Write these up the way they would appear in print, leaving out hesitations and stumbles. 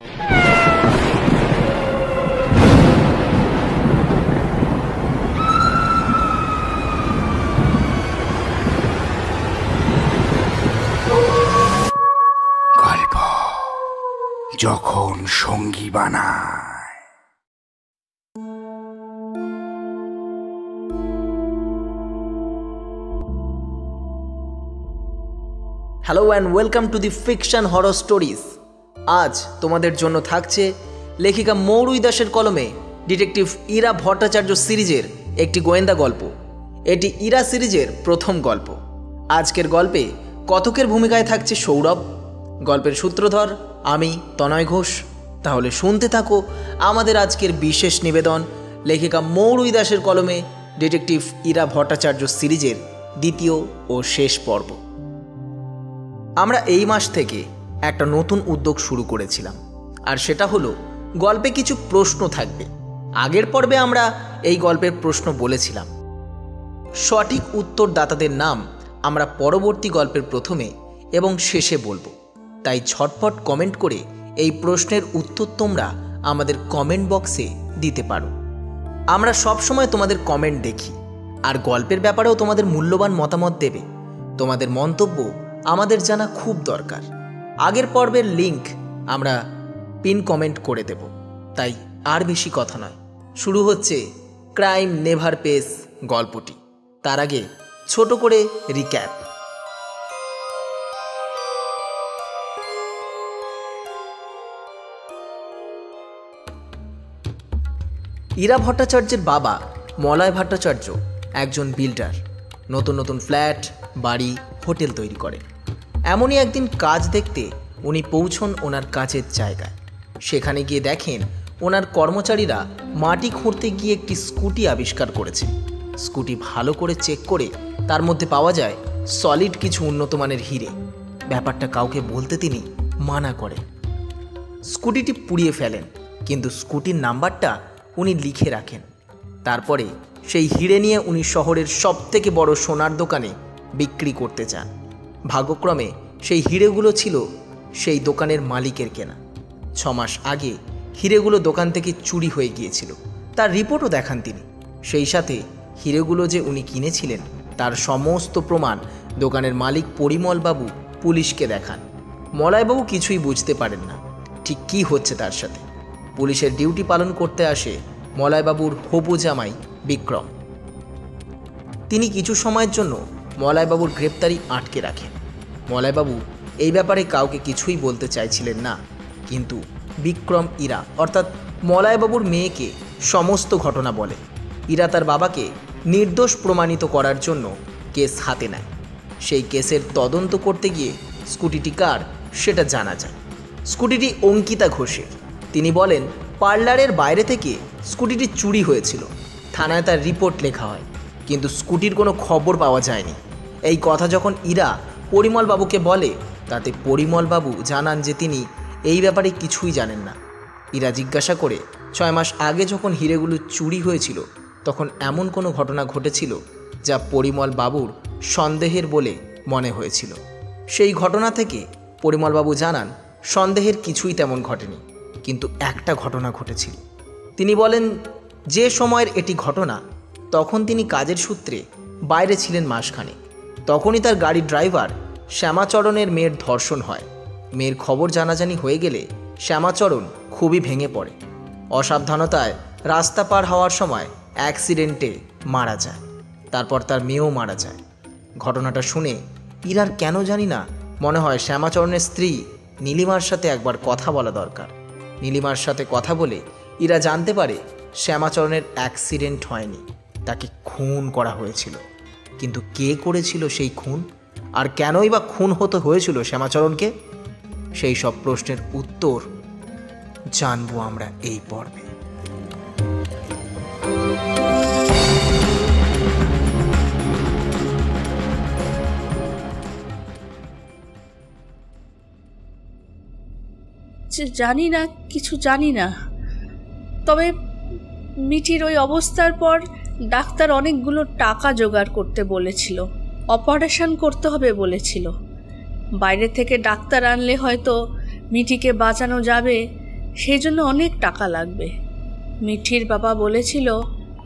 গল্প যখন সঙ্গী বানায়। Hello and welcome to the fiction horror stories. আজ তোমাদের জন্য থাকছে লেখিকা মৌরুই দাসের কলমে ডিটেকটিভ ইরা ভট্টাচার্য সিরিজের একটি গোয়েন্দা গল্প। এটি ইরা সিরিজের প্রথম গল্প। আজকের গল্পে কথকের ভূমিকায় থাকছে সৌরভ, গল্পের সূত্রধর আমি তনয় ঘোষ। তাহলে শুনতে থাকো আমাদের আজকের বিশেষ নিবেদন লেখিকা মৌরুই দাসের কলমে ডিটেকটিভ ইরা ভট্টাচার্য সিরিজের দ্বিতীয় ও শেষ পর্ব। আমরা এই মাস থেকে একটা নতুন উদ্যোগ শুরু করেছিলাম, আর সেটা হলো গল্পে কিছু প্রশ্ন থাকবে। আগের পর্বে আমরা এই গল্পের প্রশ্ন বলেছিলাম। সঠিক উত্তরদাতাদের নাম আমরা পরবর্তী গল্পের প্রথমে এবং শেষে বলবো, তাই ঝটপট কমেন্ট করে এই প্রশ্নের উত্তর তোমরা আমাদের কমেন্ট বক্সে দিতে পারো। আমরা সবসময় তোমাদের কমেন্ট দেখি, আর গল্পের ব্যাপারেও তোমাদের মূল্যবান মতামত দেবে। তোমাদের মন্তব্য আমাদের জানা খুব দরকার। আগের পর্বের লিংক আমরা পিন কমেন্ট করে দেব, তাই আর বেশি কথা নয়, শুরু হচ্ছে ক্রাইম নেভার পেস গল্পটি। তার আগে ছোট করে রিক্যাপ। ইরা ভট্টাচার্যের বাবা মলয় ভট্টাচার্য একজন বিল্ডার। নতুন নতুন ফ্ল্যাট, বাড়ি, হোটেল তৈরি করেন। এমনই একদিন কাজ দেখতে উনি পৌঁছন ওনার কাজের জায়গায়। সেখানে গিয়ে দেখেন ওনার কর্মচারীরা মাটি খুঁড়তে গিয়ে একটি স্কুটি আবিষ্কার করেছে। স্কুটি ভালো করে চেক করে তার মধ্যে পাওয়া যায় সলিড কিছু উন্নত মানের হিরে। ব্যাপারটা কাউকে বলতে তিনি মানা করেন। স্কুটিটি পুড়িয়ে ফেলেন, কিন্তু স্কুটির নাম্বারটা উনি লিখে রাখেন। তারপরে সেই হিরে নিয়ে উনি শহরের সবথেকে বড় সোনার দোকানে বিক্রি করতে চান। ভাগ্যক্রমে সেই হিরেগুলো ছিল সেই দোকানের মালিকের কেনা। 6 মাস আগে হিরেগুলো দোকান থেকে চুরি হয়ে গিয়েছিল, তার রিপোর্টও দেখান তিনি। সেই সাথে হিরেগুলো যে উনি কিনেছিলেন তার সমস্ত প্রমাণ দোকানের মালিক পরিমলবাবু পুলিশকে দেখান। মলয়বাবু কিছুই বুঝতে পারেন না ঠিক কী হচ্ছে তার সাথে। পুলিশের ডিউটি পালন করতে আসে মলয়বাবুর হবু জামাই বিক্রম। তিনি কিছু সময়ের জন্য মলয়বাবুর গ্রেপ্তারি আটকে রাখেন। মলয়বাবু এই ব্যাপারে কাউকে কিছুই বলতে চাইছিলেন না, কিন্তু বিক্রম ইরা অর্থাৎ মলয়বাবুর মেয়েকে সমস্ত ঘটনা বলে। ইরা তার বাবাকে নির্দোষ প্রমাণিত করার জন্য কেস হাতে নেয়। সেই কেসের তদন্ত করতে গিয়ে স্কুটিটি কার সেটা জানা যায়। স্কুটিটি অঙ্কিতা ঘোষের। তিনি বলেন পার্লারের বাইরে থেকে স্কুটিটি চুরি হয়েছিল। থানায় তার রিপোর্ট লেখা হয়, কিন্তু স্কুটির কোনো খবর পাওয়া যায়নি। এই কথা যখন ইরা পরিমলবাবুকে বলে, তাতে পরিমলবাবু জানান যে তিনি এই ব্যাপারে কিছুই জানেন না। ইরা জিজ্ঞাসা করে 6 মাস আগে যখন হিরেগুলো চুরি হয়েছিল তখন এমন কোনো ঘটনা ঘটেছিল যা পরিমলবাবুর সন্দেহের বলে মনে হয়েছিল। সেই ঘটনা থেকে পরিমলবাবু জানান সন্দেহের কিছুই তেমন ঘটেনি, কিন্তু একটা ঘটনা ঘটেছিল। তিনি বলেন যে সময়ের এটি ঘটনা তখন তিনি কাজের সূত্রে বাইরে ছিলেন মাসখানেক। তখনই তার গাড়ির ড্রাইভার শ্যামাচরণের মেয়ের ধর্ষণ হয়। মেয়ের খবর জানাজানি হয়ে গেলে শ্যামাচরণ খুবই ভেঙে পড়ে। অসাবধানতায় রাস্তা পার হওয়ার সময় অ্যাক্সিডেন্টে মারা যায়। তারপর তার মেয়েও মারা যায়। ঘটনাটা শুনে ইরার কেন জানি না মনে হয় শ্যামাচরণের স্ত্রী নীলিমার সাথে একবার কথা বলা দরকার। নীলিমার সাথে কথা বলে ইরা জানতে পারে শ্যামাচরণের অ্যাক্সিডেন্ট হয়নি, তাকে খুন করা হয়েছিল। কিন্তু কে করেছিল সেই খুন, আর কেনই বা খুন হতে হয়েছিল শ্যামাচরণকে, সেই সব প্রশ্নের উত্তর জানবো আমরা এই পর্বে। জানি না, কিছু জানি না। তবে মিঠির ওই অবস্থার পর ডাক্তার অনেকগুলো টাকা জোগাড় করতে বলেছিল, অপারেশন করতে হবে বলেছিল। বাইরে থেকে ডাক্তার আনলে হয়তো মিঠিকে বাঁচানো যাবে, সেই জন্য অনেক টাকা লাগবে। মিঠির বাবা বলেছিল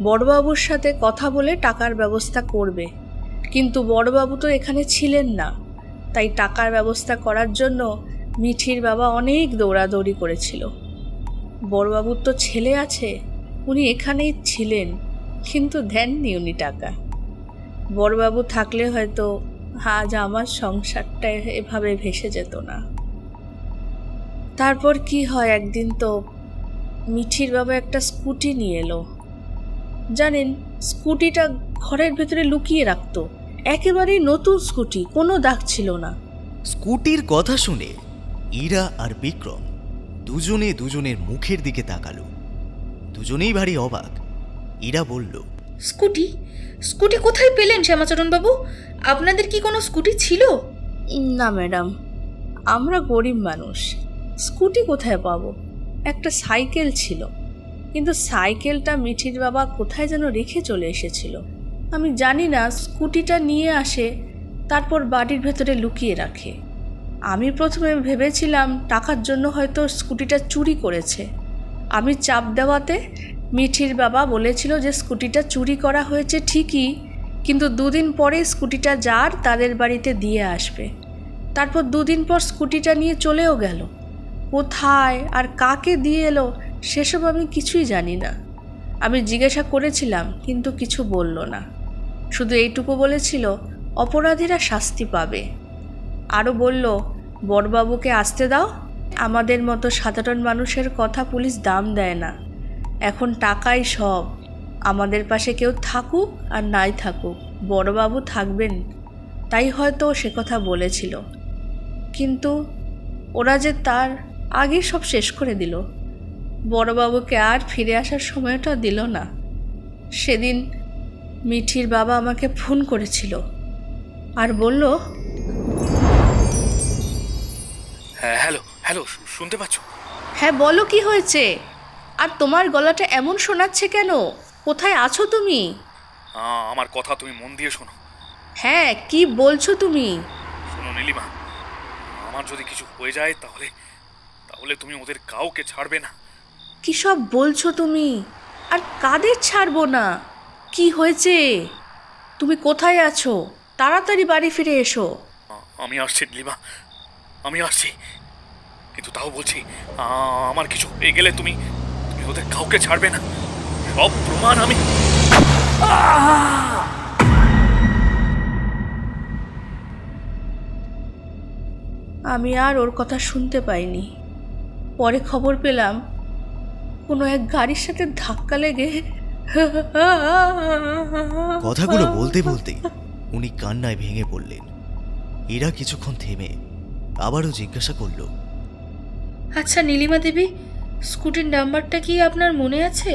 বড়বাবুর সাথে কথা বলে টাকার ব্যবস্থা করবে, কিন্তু বড়বাবু তো এখানে ছিলেন না, তাই টাকার ব্যবস্থা করার জন্য মিঠির বাবা অনেক দৌড়াদৌড়ি করেছিল। বড়বাবুর তো ছেলে আছে, উনি এখানেই ছিলেন, কিন্তু দেননি উনি টাকা। বড়বাবু থাকলে হয়তো আজ আমার সংসারটা এভাবে ভেসে যেত না। তারপর কি হয়, একদিন তো মিঠির বাবা একটা স্কুটি নিয়ে এলো। জানেন, স্কুটিটা ঘরের ভেতরে লুকিয়ে রাখতো, একেবারেই নতুন স্কুটি, কোনো দাগ ছিল না। স্কুটির কথা শুনে ইরা আর বিক্রম দুজনে দুজনের মুখের দিকে তাকালো। দুজনেই ভারী অবাক। ইরা বলল, স্কুটি? স্কুটি কোথায় পেলেন শ্যামাচরণ বাবু? আপনাদের কি কোনো স্কুটি ছিল? না ম্যাডাম, আমরা গরিব মানুষ, স্কুটি কোথায় পাবো? একটা সাইকেল ছিল, কিন্তু সাইকেলটা মিঠির বাবা কোথায় যেন রেখে চলে এসেছিল। আমি জানি না, স্কুটিটা নিয়ে আসে, তারপর বাড়ির ভেতরে লুকিয়ে রাখে। আমি প্রথমে ভেবেছিলাম টাকার জন্য হয়তো স্কুটিটা চুরি করেছে। আমি চাপ দেওয়াতে মিঠির বাবা বলেছিল যে স্কুটিটা চুরি করা হয়েছে ঠিকই, কিন্তু 2 দিন পরে স্কুটিটা যার তাদের বাড়িতে দিয়ে আসবে। তারপর 2 দিন পর স্কুটিটা নিয়ে চলেও গেল। কোথায় আর কাকে দিয়ে এলো সেসব আমি কিছুই জানি না। আমি জিজ্ঞাসা করেছিলাম, কিন্তু কিছু বলল না, শুধু এইটুকু বলেছিল অপরাধীরা শাস্তি পাবে। আরও বলল, বড়বাবুকে আসতে দাও, আমাদের মতো সাধারণ মানুষের কথা পুলিশ দাম দেয় না, এখন টাকাই সব, আমাদের পাশে কেউ থাকুক আর নাই থাকুক, বড়বাবু থাকবেন। তাই হয়তো সে কথা বলেছিল, কিন্তু ওরা যে তার আগে সব শেষ করে দিল। বড়বাবুকে আর ফিরে আসার সময়টা দিল না। সেদিন মিঠির বাবা আমাকে ফোন করেছিল আর বলল, হ্যাঁ, হ্যালো হ্যালো, শুনতে পাচ্ছ? হ্যাঁ বলো, কি হয়েছে? আর তোমার গলাটা এমন শোনাচ্ছে কেন? কোথায় আছো তুমি? আমার কথা তুমি মন দিয়ে শোনো। হ্যাঁ, কি বলছো তুমি? শোনো নীলিমা, আমার যদি কিছু হয়ে যায় তাহলে তুমি ওদের কাউকে ছাড়বে না। কি সব বলছো তুমি? আর কাদের ছাড়বো না? কি হয়েছে? তুমি কোথায় আছো? তাড়াতাড়ি বাড়ি ফিরে এসো। আমি আসছি নীলিমা, আমি আসছি, কিন্তু তাও বলছি আমার কিছু হয়ে গেলে তুমি ওদের কাউকে ছাড়বে না। সব প্রমাণ আমি। আমি আর ওর কথা শুনতে পাইনি। পরে খবর পেলাম কোনো এক গাড়ির সাথে ধাক্কা লেগে। কথাগুলো বলতে বলতে উনি কান্নায় ভেঙে পড়লেন। এরা কিছুক্ষণ থেমে আবারও জিজ্ঞাসা করল, আচ্ছা নীলিমা দেবী, স্কুটির নাম্বারটা কি আপনার মনে আছে?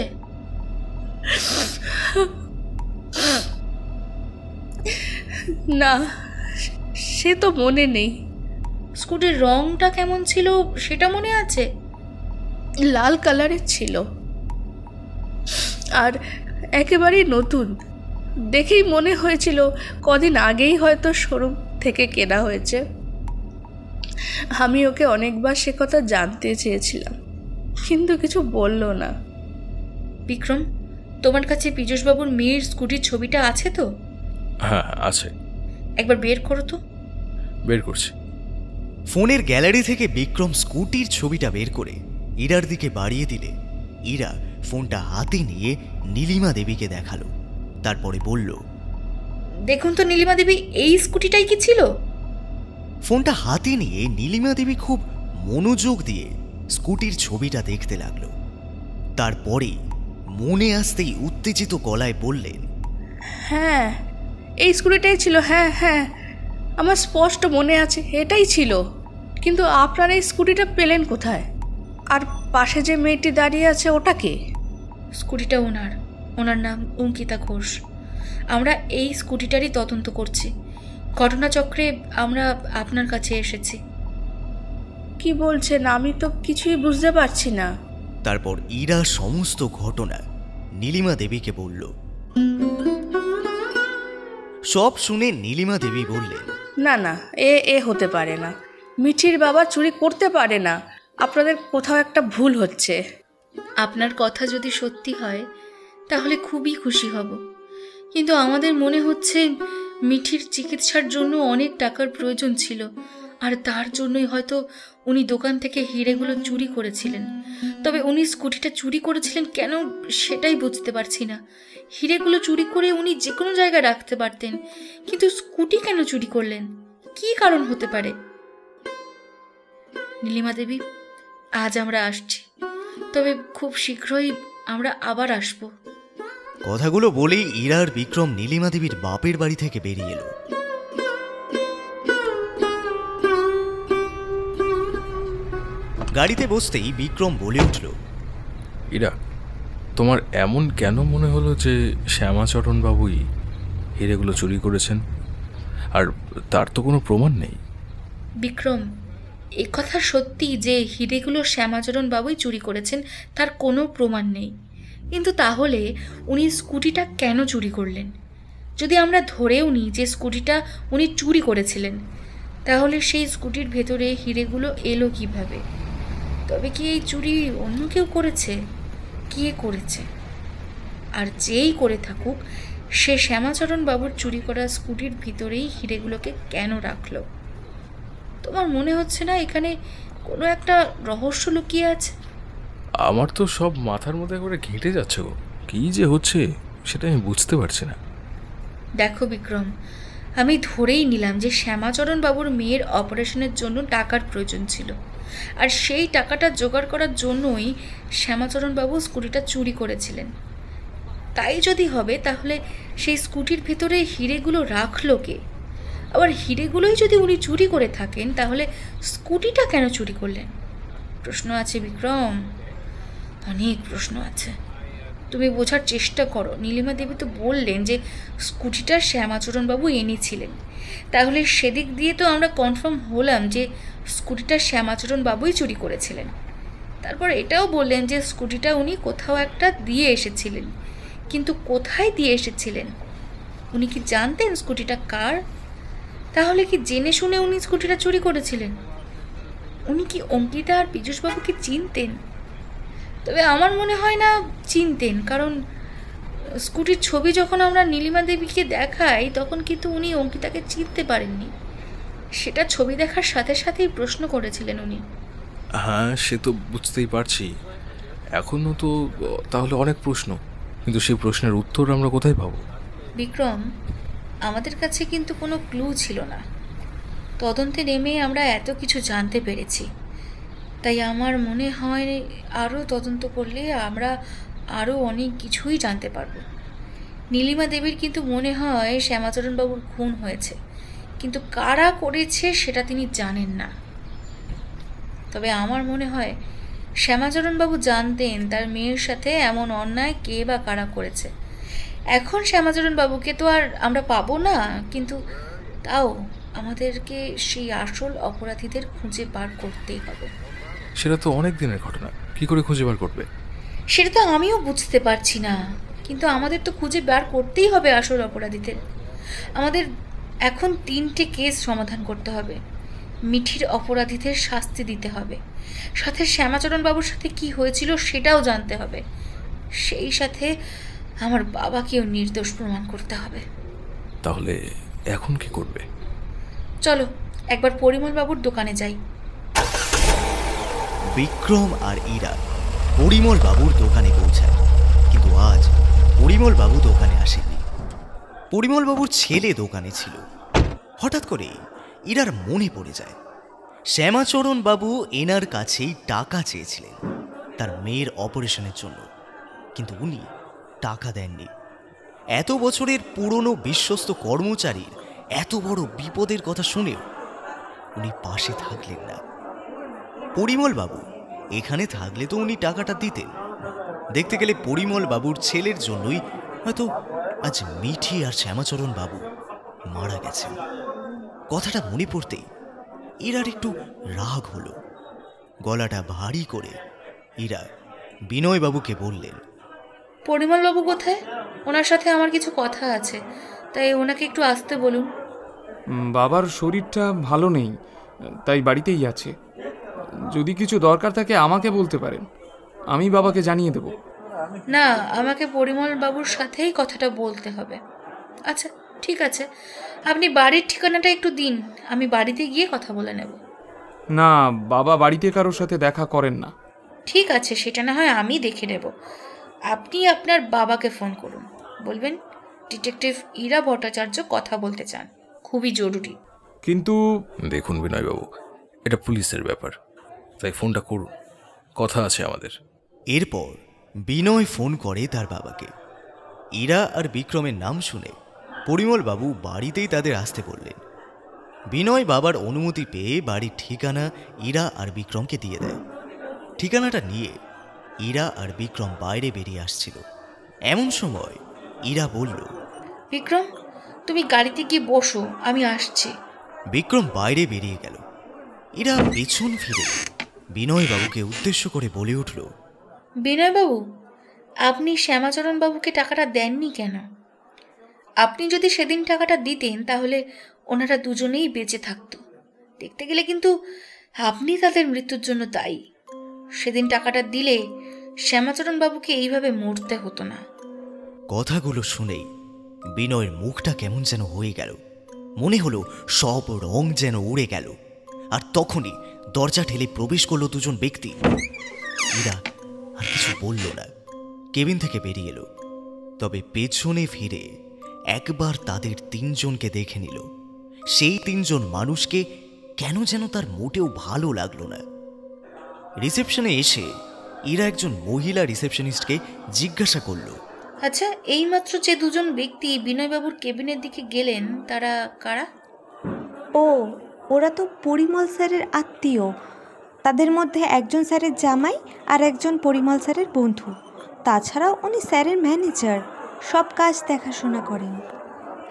না, সে তো মনে নেই। স্কুটির রংটা কেমন ছিল সেটা মনে আছে? লাল কালারের ছিল, আর একেবারেই নতুন। দেখেই মনে হয়েছিল কদিন আগেই হয়তো শোরুম থেকে কেনা হয়েছে। আমি ওকে অনেকবার সে কথা জানতে চেয়েছিলাম, কিন্তু কিছু বলল না। বিক্রম, তোমার কাছে পীযূষবাবুর মেয়ের স্কুটির ছবিটা আছে তো? হ্যাঁ আছে। একবার বের করো তো। বের করছি। ফোনের গ্যালারি থেকে বিক্রম স্কুটির ছবিটা বের করে ইরার দিকে বাড়িয়ে দিলে ইরা ফোনটা হাতে নিয়ে নীলিমা দেবীকে দেখালো। তারপরে বলল, দেখুন তো নীলিমা দেবী, এই স্কুটিটাই কি ছিল? ফোনটা হাতে নিয়ে নীলিমা দেবী খুব মনোযোগ দিয়ে স্কুটির ছবিটা দেখতে লাগলো। তারপরে মনে আসতেই উত্তেজিত গলায় বললেন, হ্যাঁ, এই স্কুটিটাই ছিল। হ্যাঁ হ্যাঁ, আমার স্পষ্ট মনে আছে, এটাই ছিল। কিন্তু আপনারা এই স্কুটিটা পেলেন কোথায়? আর পাশে যে মেয়েটি দাঁড়িয়ে আছে ওটা কে? স্কুটিটা ওনার নাম অঙ্কিতা ঘোষ। আমরা এই স্কুটিটারই তদন্ত করছি। ঘটনাচক্রে আমরা আপনার কাছে এসেছি। কি বলছেন? আমি তো কিছুই বুঝতে পারছি না। তারপর ইরা সমস্ত ঘটনা নীলিমা দেবীকে বলল। সব শুনে নীলিমা দেবী বললেন, না না, এ হতে পারে না। মিঠির বাবা চুরি করতে পারে না। আপনাদের কোথাও একটা ভুল হচ্ছে। আপনার কথা যদি সত্যি হয় তাহলে খুবই খুশি হব, কিন্তু আমাদের মনে হচ্ছে মিঠির চিকিৎসার জন্য অনেক টাকার প্রয়োজন ছিল, আর তার জন্যই হয়তো উনি দোকান থেকে হিরেগুলো চুরি করেছিলেন। তবে উনি স্কুটিটা চুরি করেছিলেন কেন সেটাই বুঝতে পারছি না। হিরেগুলো চুরি করে উনি যে কোনো জায়গায় রাখতে পারতেন, কিন্তু স্কুটি কেন চুরি করলেন? কী কারণ হতে পারে? নীলিমা দেবী, আজ আমরা আসছি, তবে খুব শীঘ্রই আমরা আবার আসব। কথাগুলো বলেই ইরা আর বিক্রম নীলিমা দেবীর বাপের বাড়ি থেকে বেরিয়ে এলো। গাড়িতে বসতেই বিক্রম বলে উঠল, ইরা, তোমার এমন কেন মনে হলো যে শ্যামাচরণ বাবুই হিরেগুলো চুরি করেছেন? আর তার তো কোনো প্রমাণ নেই। বিক্রম, কথা সত্যি যে হিরেগুলো শ্যামাচরণ বাবুই চুরি করেছেন, তার কোনো প্রমাণ নেই। কিন্তু তাহলে উনি স্কুটিটা কেন চুরি করলেন? যদি আমরা ধরেও নিই যে স্কুটিটা উনি চুরি করেছিলেন, তাহলে সেই স্কুটির ভেতরে হিরেগুলো এলো কিভাবে? তবে কি এই চুরি অন্য কেউ করেছে? কে করেছে? আর যেই করে থাকুক, সে শ্যামাচরণ বাবুর চুরি করা স্কুটির ভিতরেই হিরেগুলোকে কেন রাখলো? তোমার মনে হচ্ছে না এখানে কোনো একটা রহস্য লুকিয়ে আছে? আমার তো সব মাথার মধ্যে করে ঘেঁটে যাচ্ছে গো, কী যে হচ্ছে সেটা আমি বুঝতে পারছি না। দেখো বিক্রম, আমি ধরেই নিলাম যে শ্যামাচরণ বাবুর মেয়ের অপারেশনের জন্য টাকার প্রয়োজন ছিল, আর সেই টাকাটা জোগাড় করার জন্যই শ্যামাচরণ বাবু স্কুটিটা চুরি করেছিলেন। তাই যদি হবে, তাহলে সেই স্কুটির ভেতরে হিরেগুলো রাখলো কে? আবার হিরেগুলোই যদি উনি চুরি করে থাকেন, তাহলে স্কুটিটা কেন চুরি করলেন? প্রশ্ন আছে বিক্রম, অনেক প্রশ্ন আছে। তুমি বোঝার চেষ্টা করো। নীলিমা দেবী তো বললেন যে স্কুটিটা শ্যামাচরণবাবু এনেছিলেন, তাহলে সেদিক দিয়ে তো আমরা কনফার্ম হলাম যে স্কুটিটা শ্যামাচরণবাবুই চুরি করেছিলেন। তারপর এটাও বললেন যে স্কুটিটা উনি কোথাও একটা দিয়ে এসেছিলেন, কিন্তু কোথায় দিয়ে এসেছিলেন? উনি কি জানতেন স্কুটিটা কার? তাহলে কি জেনে শুনে উনি স্কুটিটা চুরি করেছিলেন? উনি কি অঙ্কিতা আর পীযূষবাবুকে চিনতেন? তবে আমার মনে হয় না চিনতেন, কারণ স্কুটির ছবি যখন আমরা নীলিমা দেবীকে দেখাই, তখন কিন্তু উনি অঙ্কিতাকে চিনতে পারেননি। সেটা ছবি দেখার সাথে সাথেই প্রশ্ন করেছিলেন উনি। হ্যাঁ, সে তো বুঝতেই পারছি। এখনও তো তাহলে অনেক প্রশ্ন, কিন্তু সেই প্রশ্নের উত্তর আমরা কোথায় পাবো? বিক্রম, আমাদের কাছে কিন্তু কোনো ক্লু ছিল না। তদন্তে নেমে আমরা এত কিছু জানতে পেরেছি, তাই আমার মনে হয় আরও তদন্ত করলে আমরা আরও অনেক কিছুই জানতে পারব। নীলিমা দেবীর কিন্তু মনে হয় শ্যামাচরণবাবুর খুন হয়েছে, কিন্তু কারা করেছে সেটা তিনি জানেন না। তবে আমার মনে হয় শ্যামাচরণবাবু জানতেন তার মেয়ের সাথে এমন অন্যায় কে বা কারা করেছে। এখন শ্যামাচরণবাবুকে তো আর আমরা পাবো না, কিন্তু তাও আমাদেরকে সেই আসল অপরাধীদের খুঁজে বার করতেই হবে। সেটা তো অনেক দিনের ঘটনা, কি করে খুঁজে বার করবে? সেটা তো আমিও বুঝতে পারছি না, কিন্তু আমাদের তো খুঁজে বার করতেই হবে আসল অপরাধীদের। আমাদের এখন 3টে কেস সমাধান করতে হবে। মিঠির অপরাধীদের শাস্তি দিতে হবে, সাথে শ্যামাচরণ বাবুর সাথে কি হয়েছিল সেটাও জানতে হবে, সেই সাথে আমার বাবাকেও নির্দোষ প্রমাণ করতে হবে। তাহলে এখন কি করবে? চলো একবার পরিমল বাবুর দোকানে যাই। বিক্রম আর ইরা পরিমল বাবুর দোকানে পৌঁছায়, কিন্তু আজ পরিমল বাবু দোকানে আসেনি। পরিমল বাবুর ছেলে দোকানে ছিল। হঠাৎ করে ইরার মনে পড়ে যায় শ্যামাচরণ বাবু এনার কাছেই টাকা চেয়েছিলেন তার মেয়ের অপারেশনের জন্য, কিন্তু উনি টাকা দেননি। এত বছরের পুরনো বিশ্বস্ত কর্মচারীর এত বড় বিপদের কথা শুনেও উনি পাশে থাকলেন না। পরিমল বাবু এখানে থাকলে তো উনি টাকাটা দিতেন। দেখতে গেলে পরিমল বাবুর ছেলের জন্যই হয়তো আজ মিঠি আর শ্যামাচরণ বাবু মারা গেছেন। কথাটা মনে পড়তেই ইরার একটু রাগ হলো। গলাটা ভারী করে ইরা বিনয় বাবুকে বললেন, পরিমল বাবু কোথায়? ওনার সাথে আমার কিছু কথা আছে, তাই ওনাকে একটু আসতে বলুন। বাবার শরীরটা ভালো নেই, তাই বাড়িতেই আছে। যদি কিছু দরকার থাকে আমাকে বলতে পারেন, আমি বাবাকে জানিয়ে দেব। না, আমাকে পরিমল বাবুর সাথেই কথাটা বলতে হবে। আচ্ছা ঠিক আছে, আপনি বাড়ির ঠিকানাটা একটু দিন, আমি বাড়িতে গিয়ে কথা বলে নেব। না, বাবা বাড়িতে কারোর সাথে দেখা করেন না। ঠিক আছে, সেটা না হয় আমি দেখে নেব। আপনি আপনার বাবাকে ফোন করুন, বলবেন ডিটেকটিভ ইরা ভট্টাচার্য কথা বলতে চান, খুবই জরুরি। কিন্তু দেখুন বিনয়বাবু, এটা পুলিশের ব্যাপার, তাই ফোনটা করুন, কথা আছে আমাদের। এরপর বিনয় ফোন করে তার বাবাকে। ইরা আর বিক্রমের নাম শুনে পরিমল বাবু বাড়িতেই তাদের আসতে বললেন। বিনয় বাবার অনুমতি পেয়ে বাড়ির ঠিকানা ইরা আর বিক্রমকে দিয়ে দেয়। ঠিকানাটা নিয়ে ইরা আর বিক্রম বাইরে বেরিয়ে আসছিল। এমন সময় ইরা বলল, বিক্রম, তুমি গাড়িতে গিয়ে বসো, আমি আসছি। বিক্রম বাইরে বেরিয়ে গেল। ইরা পেছন ফিরে বিনয় বাবুকে উদ্দেশ্য করে বলে উঠল, বিনয়বাবু, আপনি শ্যামাচরণ বাবুকে টাকাটা দেননি কেন? আপনি যদি সেদিন টাকাটা দিতেন তাহলে ওনারা দুজনেই বেঁচে থাকতো। দেখতে গেলে কিন্তু আপনি তাদের মৃত্যুর জন্য দায়ী। সেদিন টাকাটা দিলে শ্যামাচরণ বাবুকে এইভাবে মরতে হতো না। কথাগুলো শুনেই বিনয়ের মুখটা কেমন যেন হয়ে গেল। মনে হলো সব রং যেন উড়ে গেল। আর তখনই দরজা ঠেলে প্রবেশ করলো দুজন ব্যক্তি। ইরা আর কিছু বলল না, কেবিন থেকে বেরিয়ে এলো। তবে পেছনে ফিরে একবার তাদের তিনজনকে দেখে নিল। সেই তিনজন মানুষকে কেন যেন তার মোটেও ভালো লাগলো না। রিসেপশনে এসে ইরা একজন মহিলা রিসেপশনিস্টকে জিজ্ঞাসা করলো, আচ্ছা, এইমাত্র যে দুজন ব্যক্তি বিনয়বাবুর কেবিনের দিকে গেলেন তারা কারা? ও, ওরা তো পরিমল স্যারের আত্মীয়। তাদের মধ্যে একজন স্যারের জামাই আর একজন পরিমল স্যারের বন্ধু। তাছাড়াও উনি স্যারের ম্যানেজার, সব কাজ দেখাশোনা করেন।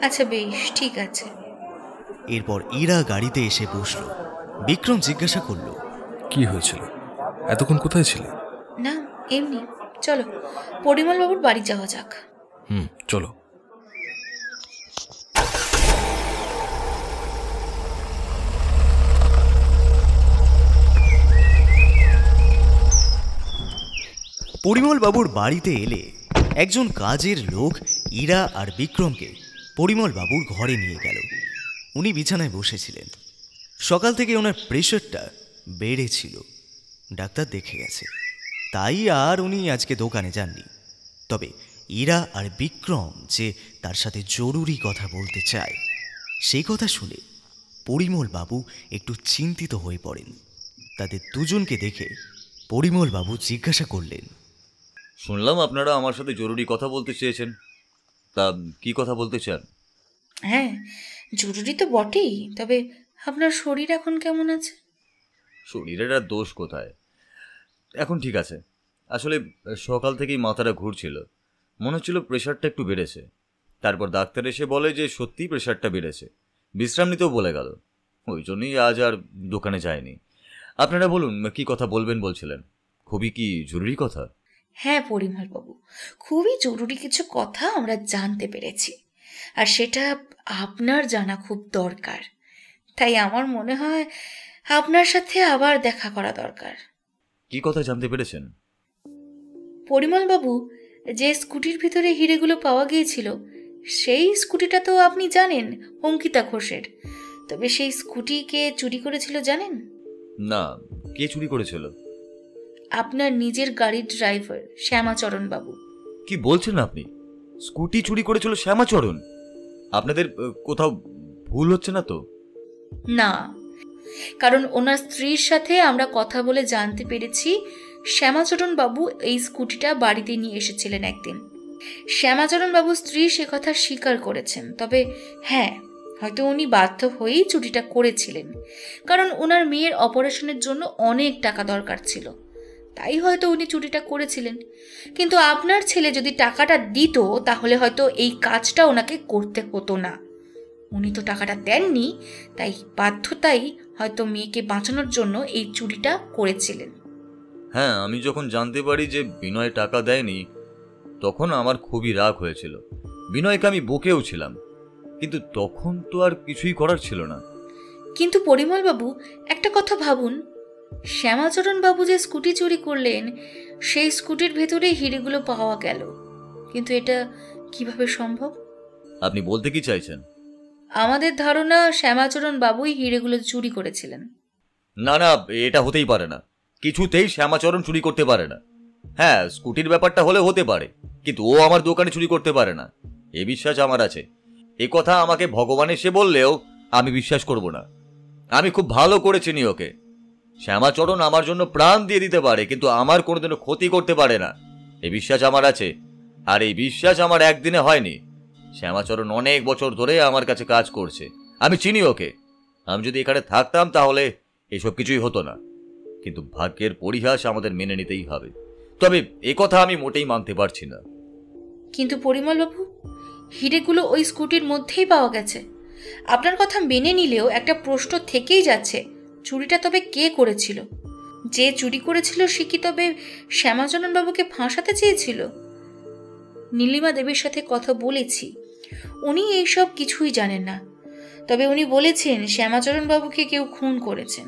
আচ্ছা বেশ, ঠিক আছে। এরপর ইরা গাড়িতে এসে বসল। বিক্রম জিজ্ঞাসা করলো, কি হয়েছিল, এতক্ষণ কোথায় ছিলে? না, এমনি। চলো পরিমল বাবুর বাড়ি যাওয়া যাক। চলো। পরিমল বাবুর বাড়িতে এলে একজন কাজের লোক ইরা আর বিক্রমকে পরিমল বাবুর ঘরে নিয়ে গেল। উনি বিছানায় বসেছিলেন। সকাল থেকে ওনার প্রেশারটা বেড়েছিল, ডাক্তার দেখে গেছে, তাই আর উনি আজকে দোকানে যাননি। তবে ইরা আর বিক্রম যে তার সাথে জরুরি কথা বলতে চায়, সেই কথা শুনে পরিমল বাবু একটু চিন্তিত হয়ে পড়েন। তাদের দুজনকে দেখে পরিমল বাবু জিজ্ঞাসা করলেন, শুনলাম আপনারা আমার সাথে জরুরি কথা বলতে চেয়েছেন, তা কি কথা বলতে চান? হ্যাঁ, জরুরি তো বটেই, তবে আপনার শরীর এখন কেমন আছে? শরীরের আর দোষ কোথায়, এখন ঠিক আছে। আসলে সকাল থেকেই মাথাটা ঘুরছিল, মনে হচ্ছিল প্রেশারটা একটু বেড়েছে। তারপর ডাক্তার এসে বলে যে সত্যিই প্রেশারটা বেড়েছে, বিশ্রাম নিতেও বলে গেল। ওই জন্যই আজ আর দোকানে যায়নি। আপনারা বলুন, কি কথা বলবেন বলছিলেন? খুবই কি জরুরি কথা? হ্যাঁ পরিমলবাবু, খুবই জরুরি কিছু কথা আমরা জানতে পেরেছি, আর সেটা আপনার জানা খুব দরকার। তাই আমার মনে হয় আপনার সাথে আবার দেখা করা দরকার। কি কথা জানতে পেরেছেন? পরিমলবাবু, যে স্কুটির ভিতরে হিরেগুলো পাওয়া গিয়েছিল সেই স্কুটিটা তো আপনি জানেন, অঙ্কিতা ঘোষের। তবে সেই স্কুটি কে চুরি করেছিল জানেন? না, কে চুরি করেছিল? আপনার নিজের গাড়ির ড্রাইভার শ্যামাচরণ বাবু। কি বলছেন আপনি? স্কুটি চুরি করেছিল শ্যামাচরণ? আপনাদের কোথাও ভুল হচ্ছে না তো? না, কারণ ওনার স্ত্রীর সাথে আমরা কথা বলে জানতে পেরেছি শ্যামাচরণ বাবু এই স্কুটিটা বাড়িতে নিয়ে এসেছিলেন একদিন। শ্যামাচরণ বাবু স্ত্রী সে কথা স্বীকার করেছেন। তবে হ্যাঁ, হয়তো উনি বাধ্য হয়েই চুরিটা করেছিলেন, কারণ ওনার মেয়ের অপারেশনের জন্য অনেক টাকা দরকার ছিল, তাই হয়তো উনি চুরিটা করেছিলেন। কিন্তু আপনার ছেলে যদি টাকাটা দিত তাহলে হয়তো এই কাজটা ওনাকে করতে হতো না। উনি তো টাকাটা দেননি, তাই বাধ্যতাই হয়তো মেয়েকে বাঁচানোর জন্য এই চুরিটা করেছিলেন। হ্যাঁ, আমি যখন জানতে পারি যে বিনয় টাকা দেয়নি, তখন আমার খুবই রাগ হয়েছিল। বিনয়কে আমি বকেও ছিলাম, কিন্তু তখন তো আর কিছুই করার ছিল না। কিন্তু পরিমলবাবু, একটা কথা ভাবুন, শ্যামাচরণ বাবু যে স্কুটি চুরি করলেন সেই স্কুটির ভেতরে হিরেগুলো পাওয়া গেল, কিন্তু এটা কিভাবে সম্ভব? আপনি বলতে কি চাইছেন? আমাদের ধারণা শ্যামাচরণ বাবুই হিরেগুলো চুরি করেছিলেন। না না, এটা হতেই পারে না। কিছুতেই শ্যামাচরণ চুরি করতে পারে না। হ্যাঁ, স্কুটির ব্যাপারটা হলে হতে পারে, কিন্তু ও আমার দোকানে চুরি করতে পারে না, এ বিশ্বাস আমার আছে। এ কথা আমাকে ভগবান এসে বললেও আমি বিশ্বাস করব না। আমি খুব ভালো করে চিনি ওকে। শ্যামাচরণ আমার জন্য প্রাণ দিয়ে দিতে পারে, কিন্তু আমার কোনোদিনও ক্ষতি করতে পারে না, এই বিশ্বাস আমার আছে। আর এই বিশ্বাস আমার একদিনে হয়নি। শ্যামাচরণ অনেক বছর ধরে আমার কাছে কাজ করছে, আমি চিনি ওকে। আমি যদি এখানে থাকতাম তাহলে এসব কিছুই হতো না, কিন্তু ভাগ্যের পরিহাস আমাদের মেনে নিতেই হবে। তবে এ কথা আমি মোটেই মানতে পারছি না। কিন্তু পরিমলবাবু, হিরেগুলো ওই স্কুটির মধ্যেই পাওয়া গেছে। আপনার কথা মেনে নিলেও একটা প্রশ্ন থেকেই যাচ্ছে, চুরিটা তবে কে করেছিল? যে চুরি করেছিল সে কি তবে শ্যামাচরণ বাবুকে ফাঁসাতে চেয়েছিল? নীলিমা দেবীর সাথে কথা বলেছি, উনি এইসব কিছুই জানেন না। তবে উনি বলেছেন শ্যামাচরণ বাবুকে কেউ খুন করেছেন।